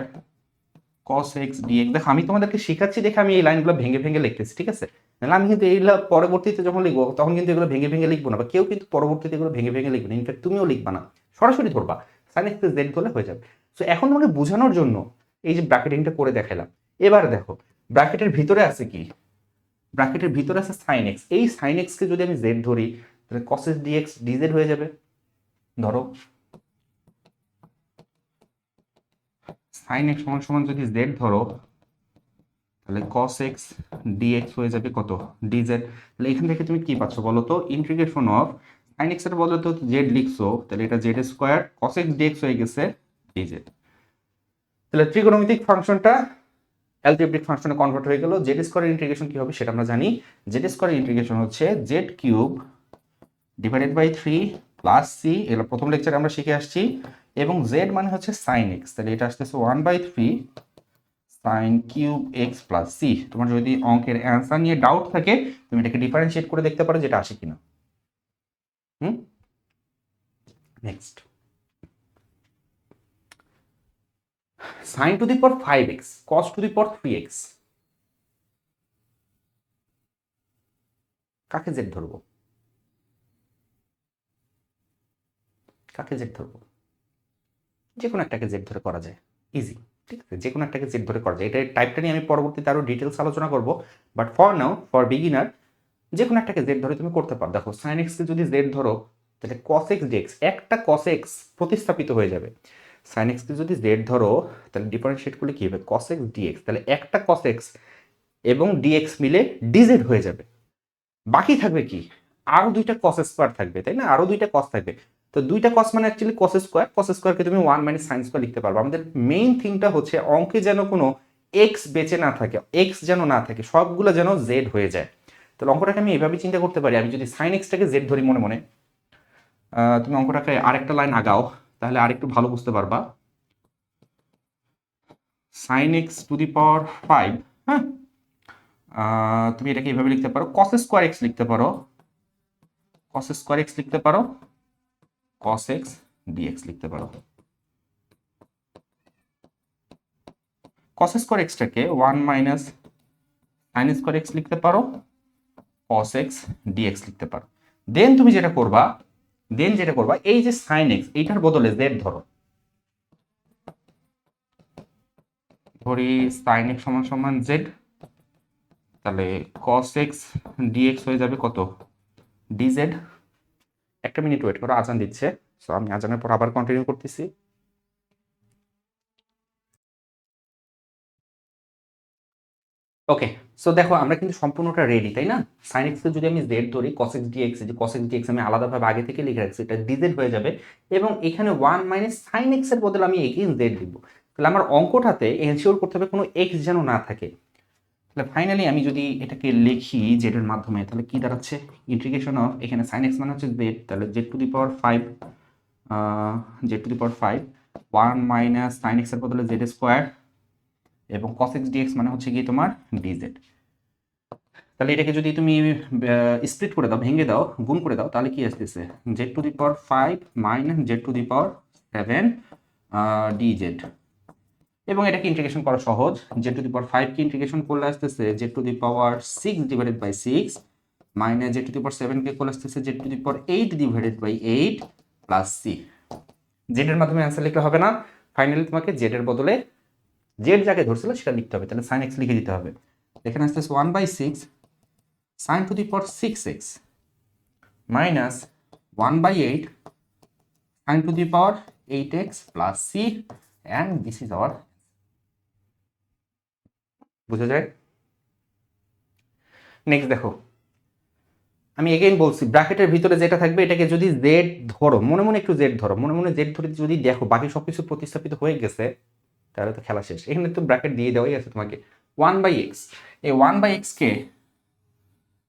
A: cos x dx। দেখো আমি তোমাদেরকে শেখাচ্ছি দেখে আমি এই লাইনগুলো ভেঙে ভেঙে লিখতেছি, ঠিক আছে? নাহলে আমি কিন্তু এইগুলো পরবর্তীতে যখন লিখবো তখন কিন্তু এগুলো ভেঙে ভেঙে লিখবো না, বা কেউ কিন্তু পরবর্তীতে এগুলো ভেঙে ভেঙে লিখবে না, ইনফ্যাক্ট তুমিও লিখবা না, সরাসরি ধরবা sin x z ধরলে হয়ে যাবে। সো এখন তোমাকে বোঝানোর জন্য এই যে ব্র্যাকেটিংটা করে দেখালাম। এবার দেখো ব্র্যাকেটের ভিতরে আছে কি, ব্র্যাকেটের ভিতরে আছে sin x, এই sin x কে যদি আমি z ধরি তাহলে cos x dx dz হয়ে যাবে। ধরো sin x সমান সমান যদি z ধরো তাহলে cos x dx হয়ে যাবে কত? dz। তাহলে এখান থেকে তুমি কি পাচ্ছ বলো তো? ইন্টিগ্রেশন অফ sin x এর বদলে তো z লিখছো, তাহলে এটা z square cos x dx হয়ে গেছে dz। তাহলে ত্রিকোণমিতিক ফাংশনটা অ্যালজেব্রিক ফাংশনে কনভার্ট হয়ে গেল। z স্কয়ারের ইন্টিগ্রেশন কি হবে সেটা আমরা জানি, z স্কয়ারের ইন্টিগ্রেশন হচ্ছে z cube divided by 3 plus c, এগুলো প্রথম লেকচারে আমরা শিখে আসছি, এবং z মানে হচ্ছে sin x, তাহলে এটা আসতেছে 1/3 sin cube x plus c। তোমার যদি অঙ্কের অ্যান্সার নিয়ে ডাউট থাকে তুমি এটাকে ডিফারেন্সিয়েট করে দেখতে পারো যেটা আসে কিনা। Next sin two the power 5x cos two the power 3x, কাকে z ধরবো? কাকে z ধরবো? যে কোনো একটাকে z ধরে করা যায়, ইজি, ঠিক আছে? যে কোনো একটাকে z ধরে করা যায়, এটা টাইপটা নিয়ে আমি পরবর্তীতে আরো ডিটেলস আলোচনা করব, but for now for beginner যে কোনো একটাকে z ধরে তুমি করতে পারো। দেখো sin x কে যদি z ধরো তাহলে cos x dx, একটা cos x প্রতিস্থাপিত হয়ে যাবে। sin x কে যদি z ধরো তাহলে ডিফারেন্সিয়েট করলে কি হবে? cos x dx, তাহলে একটা cos x এবং dx মিলে dz হয়ে যাবে। বাকি থাকবে কি? আরো দুইটা cos স্কয়ার থাকবে, তাই না? আরো দুইটা cos থাকবে। তো দুইটা কস মানে অ্যাকচুয়ালি কস স্কোয়ারকে তুমি 1 মাইনাস সাইন স্কোয়ার লিখতে পারবো। আমাদের মেইন থিংটা হচ্ছে অঙ্কে যেন কোনো এক্স বেঁচে না থাকে, এক্স যেন না থাকে, সবগুলো যেন জেড হয়ে যায়। তাহলে অঙ্কটাকে আমি এভাবে চিন্তা করতে পারি, আমি যদি সাইন এক্সটাকে জেড ধরি মনে মনে, তুমি অঙ্কটাকে আরেকটা লাইন আগাও তাহলে আরেকটু ভালো বুঝতে পারবা। Sine x two the power 5, হ্যাঁ, তুমি এটাকে এভাবে লিখতে পারো, কস স্কোয়ার এক্স লিখতে পারো, কস স্কোয়ার এক্স লিখতে পারো, কস এক্স ডিএক্স লিখতে পারো। কস স্কোয়ার এক্সটাকে 1 মাইনাস সাইন স্কোয়ার এক্স লিখতে পারো, কস এক্স ডিএক্স লিখতে পারো। দেন তুমি যেটা করবা, এই যে সাইন এক্স এইটার বদলে জেড ধরো, ধরি সাইন এক্স সমান সমান জেড, তাহলে কস এক্স ডিএক্স হয়ে যাবে কত, ডিজেড। একটা মিনিট ওয়েট করো, আজান দিচ্ছে, সো আমি আজানের পর আবার কন্টিনিউ করতেছি। ওকে, সো দেখো আমরা কিন্তু সম্পূর্ণটা রেডি, তাই না? সাইন এক্সকে যদি আমি জেড ধরি, কস এক্স ডিএক্স, যে কস এক্স ডিএক্স আমি আলাদাভাবে আগে থেকে লিখে রাখছি, এটা ডিজেড হয়ে যাবে, এবং এখানে 1 মাইনাস সাইন এক্স এর বদলে আমি এগেইন জেড লিখবো। তাহলে আমার অঙ্কটাতে এনশিওর করতে হবে কোনো এক্স যেন না থাকে। তাহলে ফাইনালি আমি যদি এটাকে লিখি জেড এর মাধ্যমে, তাহলে কি দাঁড়াচ্ছে, ইন্টিগ্রেশন অফ, এখানে সাইন এক্স মানে হচ্ছে জেড, তাহলে Z to the power 5, Z to the power 5, 1 minus sine x এর বদলে জেড স্কোয়ার, এবং কস এক্স ডিএক্স মানে হচ্ছে গিয়ে তোমার ডিজেড। তাহলে এটাকে যদি তুমি স্প্লিট করে দাও, ভেঙে দাও, গুণ করে দাও, তাহলে কি আসতেছে, Z to the power 5 minus Z to the power 7 dz. এবং এটাকে ইন্টিগ্রেশন করা সহজ, জেড টু দি পাওয়ার 5 কে ইন্টিগ্রেশন করলে আসতেছে Z to the power 6 divided by 6 minus Z to the power 7 কে করলে আসতেছে Z to the power 8 divided by 8 plus C. Z এর মাধ্যমে অ্যান্সার লিখলে হবে না, ফাইনালি তোমাকে জেড এর বদলে জেড যাকে ধরছিল সেটা লিখতে হবে, তাহলে সাইন এক্স লিখে দিতে হবে। এখানে আসতেছে 1/6 sin to the power 6x minus 1/8 sin to the power 8x plus c, and this is our, বুঝা যায়? নেক্সট দেখো, আমি এগেইন বলছি ব্র্যাকেটের ভিতরে যেটা থাকবে এটাকে যদি জেড ধরো, মনে মনে একটু জেড ধরো, মনে মনে জেড ধরে যদি দেখো বাকি সবকিছু প্রতিস্থাপিত হয়ে গেছে, তাহলে তো খেলা শেষ। এখানে তো ব্র্যাকেট দিয়ে দেওয়াই আছে তোমাকে 1/x, এই 1/x কে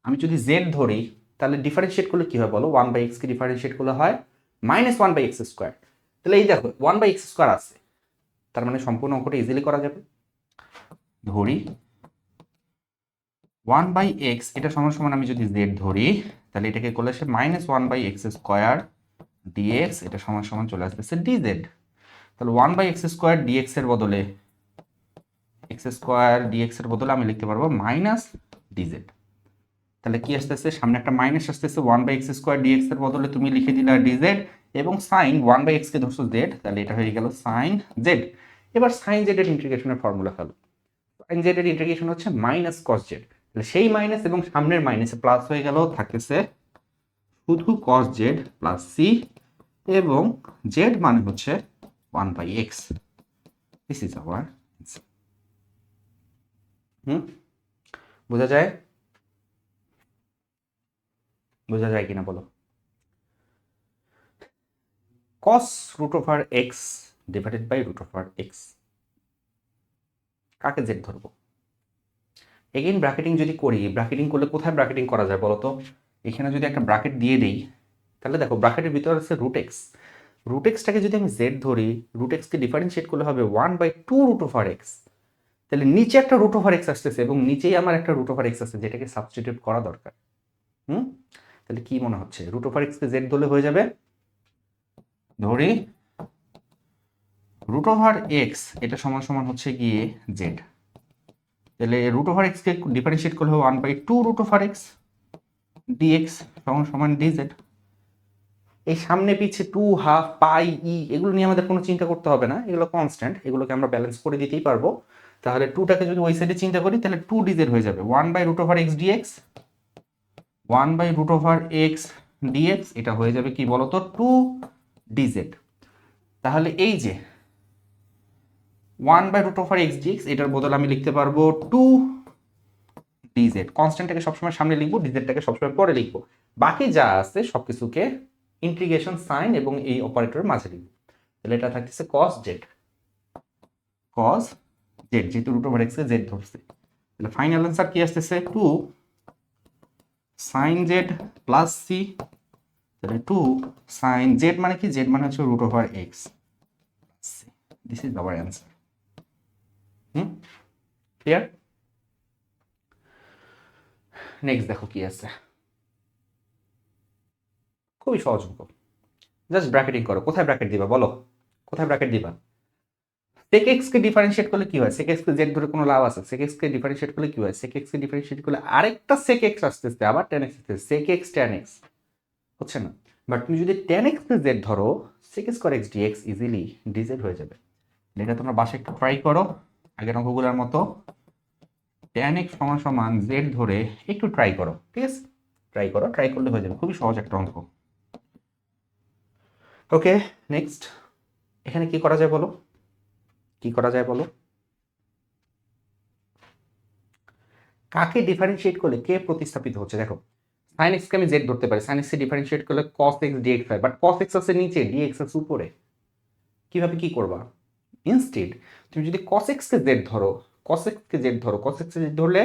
A: আমি যদি জেড ধরি তাহলে ডিফারেন্সিয়েট করলে কি হয় বলো, 1/x কে ডিফারেন্সিয়েট করলে হয় -1/x স্কোয়ার। তাহলে এই দেখো 1/x স্কোয়ার আছে, তার মানে সম্পূর্ণ অঙ্কটা ইজিলি করা যাবে। ধরি 1/x এটা সমান সমান আমি যদি জেড ধরি, তাহলে এটাকে করলে সে -1/x স্কোয়ার dx, এটা সমান সমান চলে আসতেছে dz। তাহলে 1/x স্কোয়ার dx এর বদলে x স্কোয়ার dx এর বদলে আমি লিখতে পারবো -dz। তাহলে কি আসতেছে, সামনে একটা মাইনাস আসতেছে, 1/x স্কোয়ার dx এর বদলে তুমি লিখে দিলা dz, এবং সাইন 1/x কে ধরছো z, তাহলে এটা হয়ে গেল সাইন z। এবার সাইন z এর ইন্টিগ্রেশনের ফর্মুলা ফেলো, সাইন z এর ইন্টিগ্রেশন হচ্ছে মাইনাস কস z, তাহলে সেই মাইনাস এবং সামনের মাইনাসে প্লাস হয়ে গেল, থাকতেছে শুধু কস z প্লাস c, এবং z মানে হচ্ছে 1/x। This is our answer. বোঝা যায়? বোঝা যায় কিনা বলো? cos √x ডিভাইডেড বাই √x, কাকে জেড ধরবো? এগেইন ব্র্যাকেটিং যদি করি, ব্র্যাকেটিং করলে কোথায় ব্র্যাকেটিং করা যায় বলো তো? এখানে যদি একটা ব্র্যাকেট দিয়ে দেই, তাহলে দেখো ব্র্যাকেটের ভিতরে আছে √x, √xটাকে যদি আমি জেড ধরি, √xকে ডিফারেন্সিয়েট করলে হবে 1/2 √x, তাহলে নিচে একটা √x আসতেছে এবং নিচেই আমার একটা √x আছে যেটাকে সাবস্টিটিউট করা দরকার। তাহলে কি মনে হচ্ছে, √x কে জেড ধরলে হয়ে যাবে, ধরি √x এটা সমান সমান হচ্ছে গিয়ে জেড, তাহলে √x কে ডিফারেন্সিয়েট করলে হবে 1/2 √x dx সমান সমান dz। এই সামনে পিছে 2/2 পাই ই এগুলো নিয়ে আমাদের কোনো চিন্তা করতে হবে না, এগুলো কনস্ট্যান্ট, এগুলোকে আমরা ব্যালেন্স করে দিতেই পারবো। তাহলে 2টাকে যদি ওই সাইডে চিন্তা করি তাহলে 2dz হয়ে যাবে, 1/√x dx, 1/√x dx, এটা হয়ে যাবে কি বলতো 2dz। তাহলে এই যে 1/√x dx এটার বদলে আমি লিখতে পারবো 2dz, কনস্ট্যান্টটাকে সবসময় সামনে লিখবো, ডিজেডটাকে সবসময় পরে লিখবো, বাকি যা আছে সবকিছুকে ইন্টিগ্রেশন সাইন এবং এই অপারেটরের মাঝে লিখব। তাহলে এটা থাকতেছে cos z, যেহেতু রুট ওভার এক্স কে জেড ধরছে, তাহলে ফাইনাল অ্যান্সার কি আসতেছে 2 sin z প্লাস সি। তাহলে 2 sin z মানে কি, z মানে হচ্ছে root over x, this is our answer. Clear? Next দেখো কি আছে, খুবই সহজ অঙ্ক, জাস্ট ব্র্যাকেটিং করো। কোথায় ব্র্যাকেট দিবা বলো, কোথায় ব্র্যাকেট দিবা? sec x কে ডিফারেন্সিয়েট করলে কি হয়? sec x কে z ধরে কোনো লাভ আছে? sec x কে ডিফারেন্সিয়েট করলে কি হয়? sec x কে ডিফারেন্সিয়েট করলে আরেকটা sec x আসতেছে, আবার tan x আসতেছে, sec x tan x হচ্ছে না? বাট তুমি যদি tan x কে z ধরো, sec x cos x dx easily dz হয়ে যাবে। এটা তোমরা বাসায় একটু ট্রাই করো, আগের অঙ্কগুলোর মতো tan x সমান সমান z ধরে একটু ট্রাই করো, ঠিক আছে? ট্রাই করো, ট্রাই করলে হয়ে যাবে, খুবই সহজ একটা অঙ্ক। ওকে, নেক্সট এখানে কি করা যায় বলো, কি করা যায় বলো? কাকে ডিফারেন্সিয়েট করলে কে প্রতিস্থাপিত হচ্ছে? দেখো sin x কে আমি z ধরতে পারি, sin x কে ডিফারেন্সিয়েট করলে cos x dx হয়, বাট cos x আছে নিচে, dx আছে উপরে। কিভাবে কি করবা? ইনস্টেড তুমি যদি cos x কে z ধরো, cos x কে z ধরো, cos x কে z ধরলে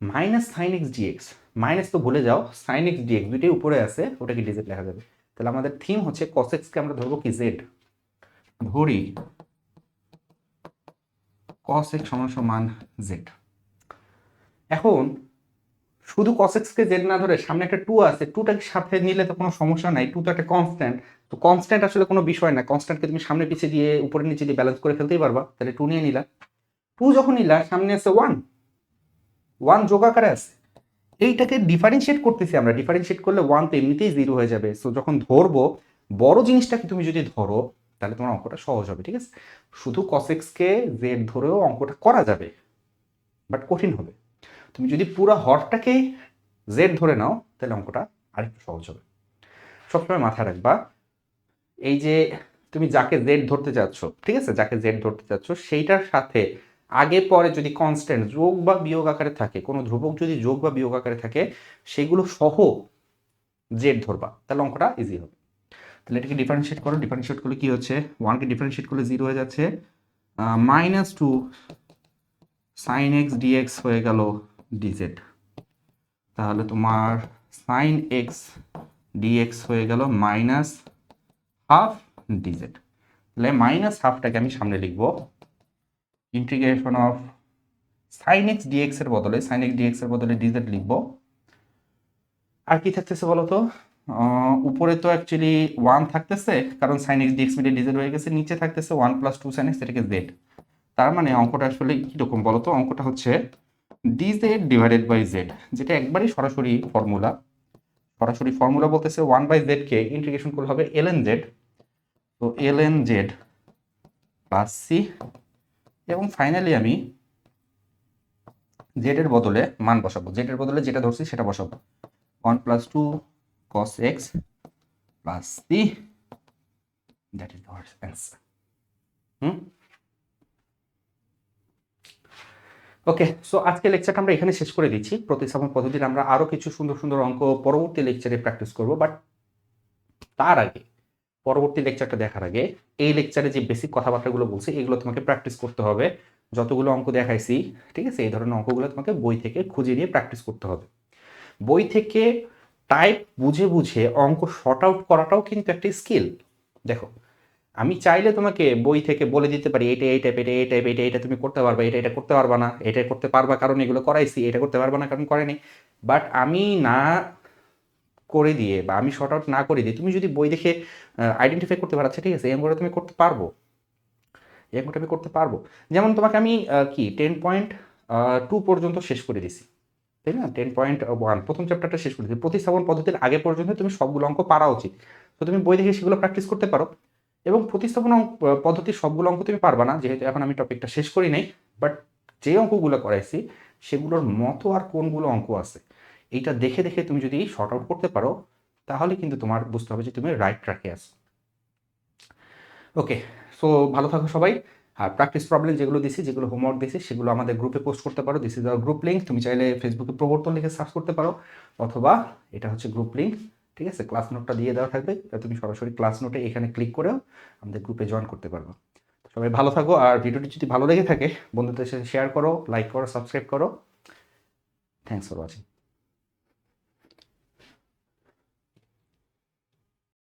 A: minus sin x dx, minus তো ভুলে যাও, sin x dx দুইটাই উপরে আছে, ওটাকে dz লেখা যাবে। তাহলে আমাদের থিম হচ্ছে cos x কে আমরা ধরবো কি z, ধরি cos x সমান সমান z। এখন শুধু cos x কে z না ধরে সামনে একটা 2 আছে, 2টাকে সাথে নিলে তো কোনো সমস্যা নাই, 2 তো একটা কনস্ট্যান্ট, তো কনস্ট্যান্ট আসলে কোনো বিষয় না, কনস্ট্যান্টকে তুমি সামনে পিছিয়ে দিয়ে উপরে নিচে দিয়ে ব্যালেন্স করে ফেলতেই পারবা। তাহলে 2 নিয়ে নিলা, 2 যখন নিলা সামনে আছে 1, 1 যোগ আকারে আছে, এইটাকে ডিফারেন্সিয়েট করতেছি আমরা, ডিফারেন্সিয়েট করলে 1 তো এমনিতেই 0 হয়ে যাবে। সো যখন ধরবো, বড় জিনিসটাকে তুমি যদি ধরো তাহলে তোমার অঙ্কটা সহজ হবে, ঠিক আছে? শুধু cos x কে z ধরেও অঙ্কটা করা যাবে, বাট কঠিন হবে। তুমি যদি পুরো হরটাকে z ধরে নাও তাহলে অঙ্কটা আরেকটু সহজ হবে। সবসময় মাথায় রাখবা, এই যে তুমি যাকে z ধরতে চাচ্ছ, ঠিক আছে, যাকে z ধরতে চাচ্ছ সেইটার সাথে আগে পরে যদি কনস্ট্যান্ট যোগ বা বিয়োগ আকারে থাকে, কোনো ধ্রুবক যদি যোগ বা বিয়োগ আকারে থাকে, সেগুলো সহ z ধরবা, তাহলে অঙ্কটা ইজি হবে। তাহলে এটাকে ডিফারেন্সিয়েট করো, ডিফারেন্সিয়েট করলে কি হচ্ছে, 1কে ডিফারেন্সিয়েট করলে 0 হয়ে যাচ্ছে, -2 sin x dx হয়ে গেল dz। তাহলে তোমার sin x dx হয়ে গেল -½ dz। তাহলে -হাফটাকে আমি সামনে লিখবো, integration of sin x dx এর বদলে sin x dx এর বদলে dz লিখবো। আর কি থাকতেছে বলতো, উপরে তো অ্যাকচুয়ালি 1 থাকতেছে, কারণ sin x dx মিলে dz হয়ে গেছে, নিচে থাকতেছে 1 + 2 sin x, এটাকে z। তার মানে অঙ্কটা আসলে কিরকম বলতো, অঙ্কটা হচ্ছে dz ডিভাইডেড বাই z, যেটা একবারই সরাসরি ফর্মুলা। সরাসরি ফর্মুলা বলতেছে 1/z কে ইন্টিগ্রেশন করলে হবে ln z, তো ln z প্লাস c, এবং ফাইনালি আমি z এর বদলে মান বসাবো, z এর বদলে যেটা ধরছি সেটা বসাবো, 1 + 2 cos x plus c, that is our answer. Okay, so আজকে লেকচারটা আমরা এখানে শেষ করে দিচ্ছি। প্রতিস্থাপন পদ্ধতির আমরা আরো কিছু সুন্দর সুন্দর অঙ্ক পরবর্তী লেকচারে প্র্যাকটিস করব, বাট তার আগে, পরবর্তী লেকচারটা দেখার আগে এই লেকচারে যে বেসিক কথাবার্তাগুলো বলছি এগুলো তোমাকে প্র্যাকটিস করতে হবে। যতগুলো অঙ্ক দেখাইছি, ঠিক আছে, এই ধরনের অঙ্কগুলো তোমাকে বই থেকে খুঁজে নিয়ে প্র্যাকটিস করতে হবে। বই থেকে টাইপ বুঝে বুঝে অঙ্ক শর্ট আউট করাটাও কিন্তু একটা স্কিল। দেখো, আমি চাইলে তোমাকে বই থেকে বলে দিতে পারি এটা এই টাইপ, এটা এই টাইপ, এটা এটা তুমি করতে পারবা, এটা এটা করতে পারবা না, এটা করতে পারবা কারণ এগুলো করাইছি, এটা করতে পারবা না কারণ করেনি। বাট আমি না করে দিয়ে বা আমি শর্ট আউট না করে দিয়ে তুমি যদি বই দেখে আইডেন্টিফাই করতে পারো, আচ্ছা ঠিক আছে এই অঙ্কটা তুমি করতে পারবো, এই অঙ্কটা আমি করতে পারবো। যেমন তোমাকে আমি কি 10.2 পর্যন্ত শেষ করে দিছি, তাই না? 10.1 প্রথম চ্যাপ্টারটা শেষ করে দিছি, প্রতিস্থাপন পদ্ধতির আগে পর্যন্ত তুমি সবগুলো অঙ্ক পারা উচিত। তো তুমি বই দেখে সেগুলো প্র্যাকটিস করতে পারো, এবং প্রতিস্থাপন পদ্ধতির সবগুলো অঙ্ক তুমি পারবা না, যেহেতু এখন আমি টপিকটা শেষ করি নাই। বাট যে অঙ্কগুলো করাইছি সেগুলোর মতো আর কোনগুলো অঙ্ক আছে, এইটা দেখে দেখে তুমি যদি শর্ট আউট করতে পারো, তাহলে কিন্তু তোমার বুঝতে হবে যে তুমি রাইট ট্র্যাকে আছো। ওকে, সো ভালো থাকো সবাই। আর প্র্যাকটিস প্রবলেম যেগুলো দিছি, যেগুলো হোমওয়ার্ক দিছি, সেগুলো আমাদের গ্রুপে পোস্ট করতে পারো। This is hour group link. তুমি চাইলে ফেসবুকে প্রবর্তন লিখে সার্চ করতে পারো, অথবা এটা হচ্ছে গ্রুপ লিঙ্ক। ঠিক আছে, ক্লাস নোটটা দিয়ে দেওয়া থাকবে, তুমি সরাসরি ক্লাস নোটে এখানে ক্লিক করেও আমাদের গ্রুপে জয়েন করতে পারবে। সবাই ভালো থাকো, আর ভিডিওটি যদি ভালো লেগে থাকে বন্ধুদের সাথে শেয়ার করো, লাইক করো, সাবস্ক্রাইব করো। Thanks for watching.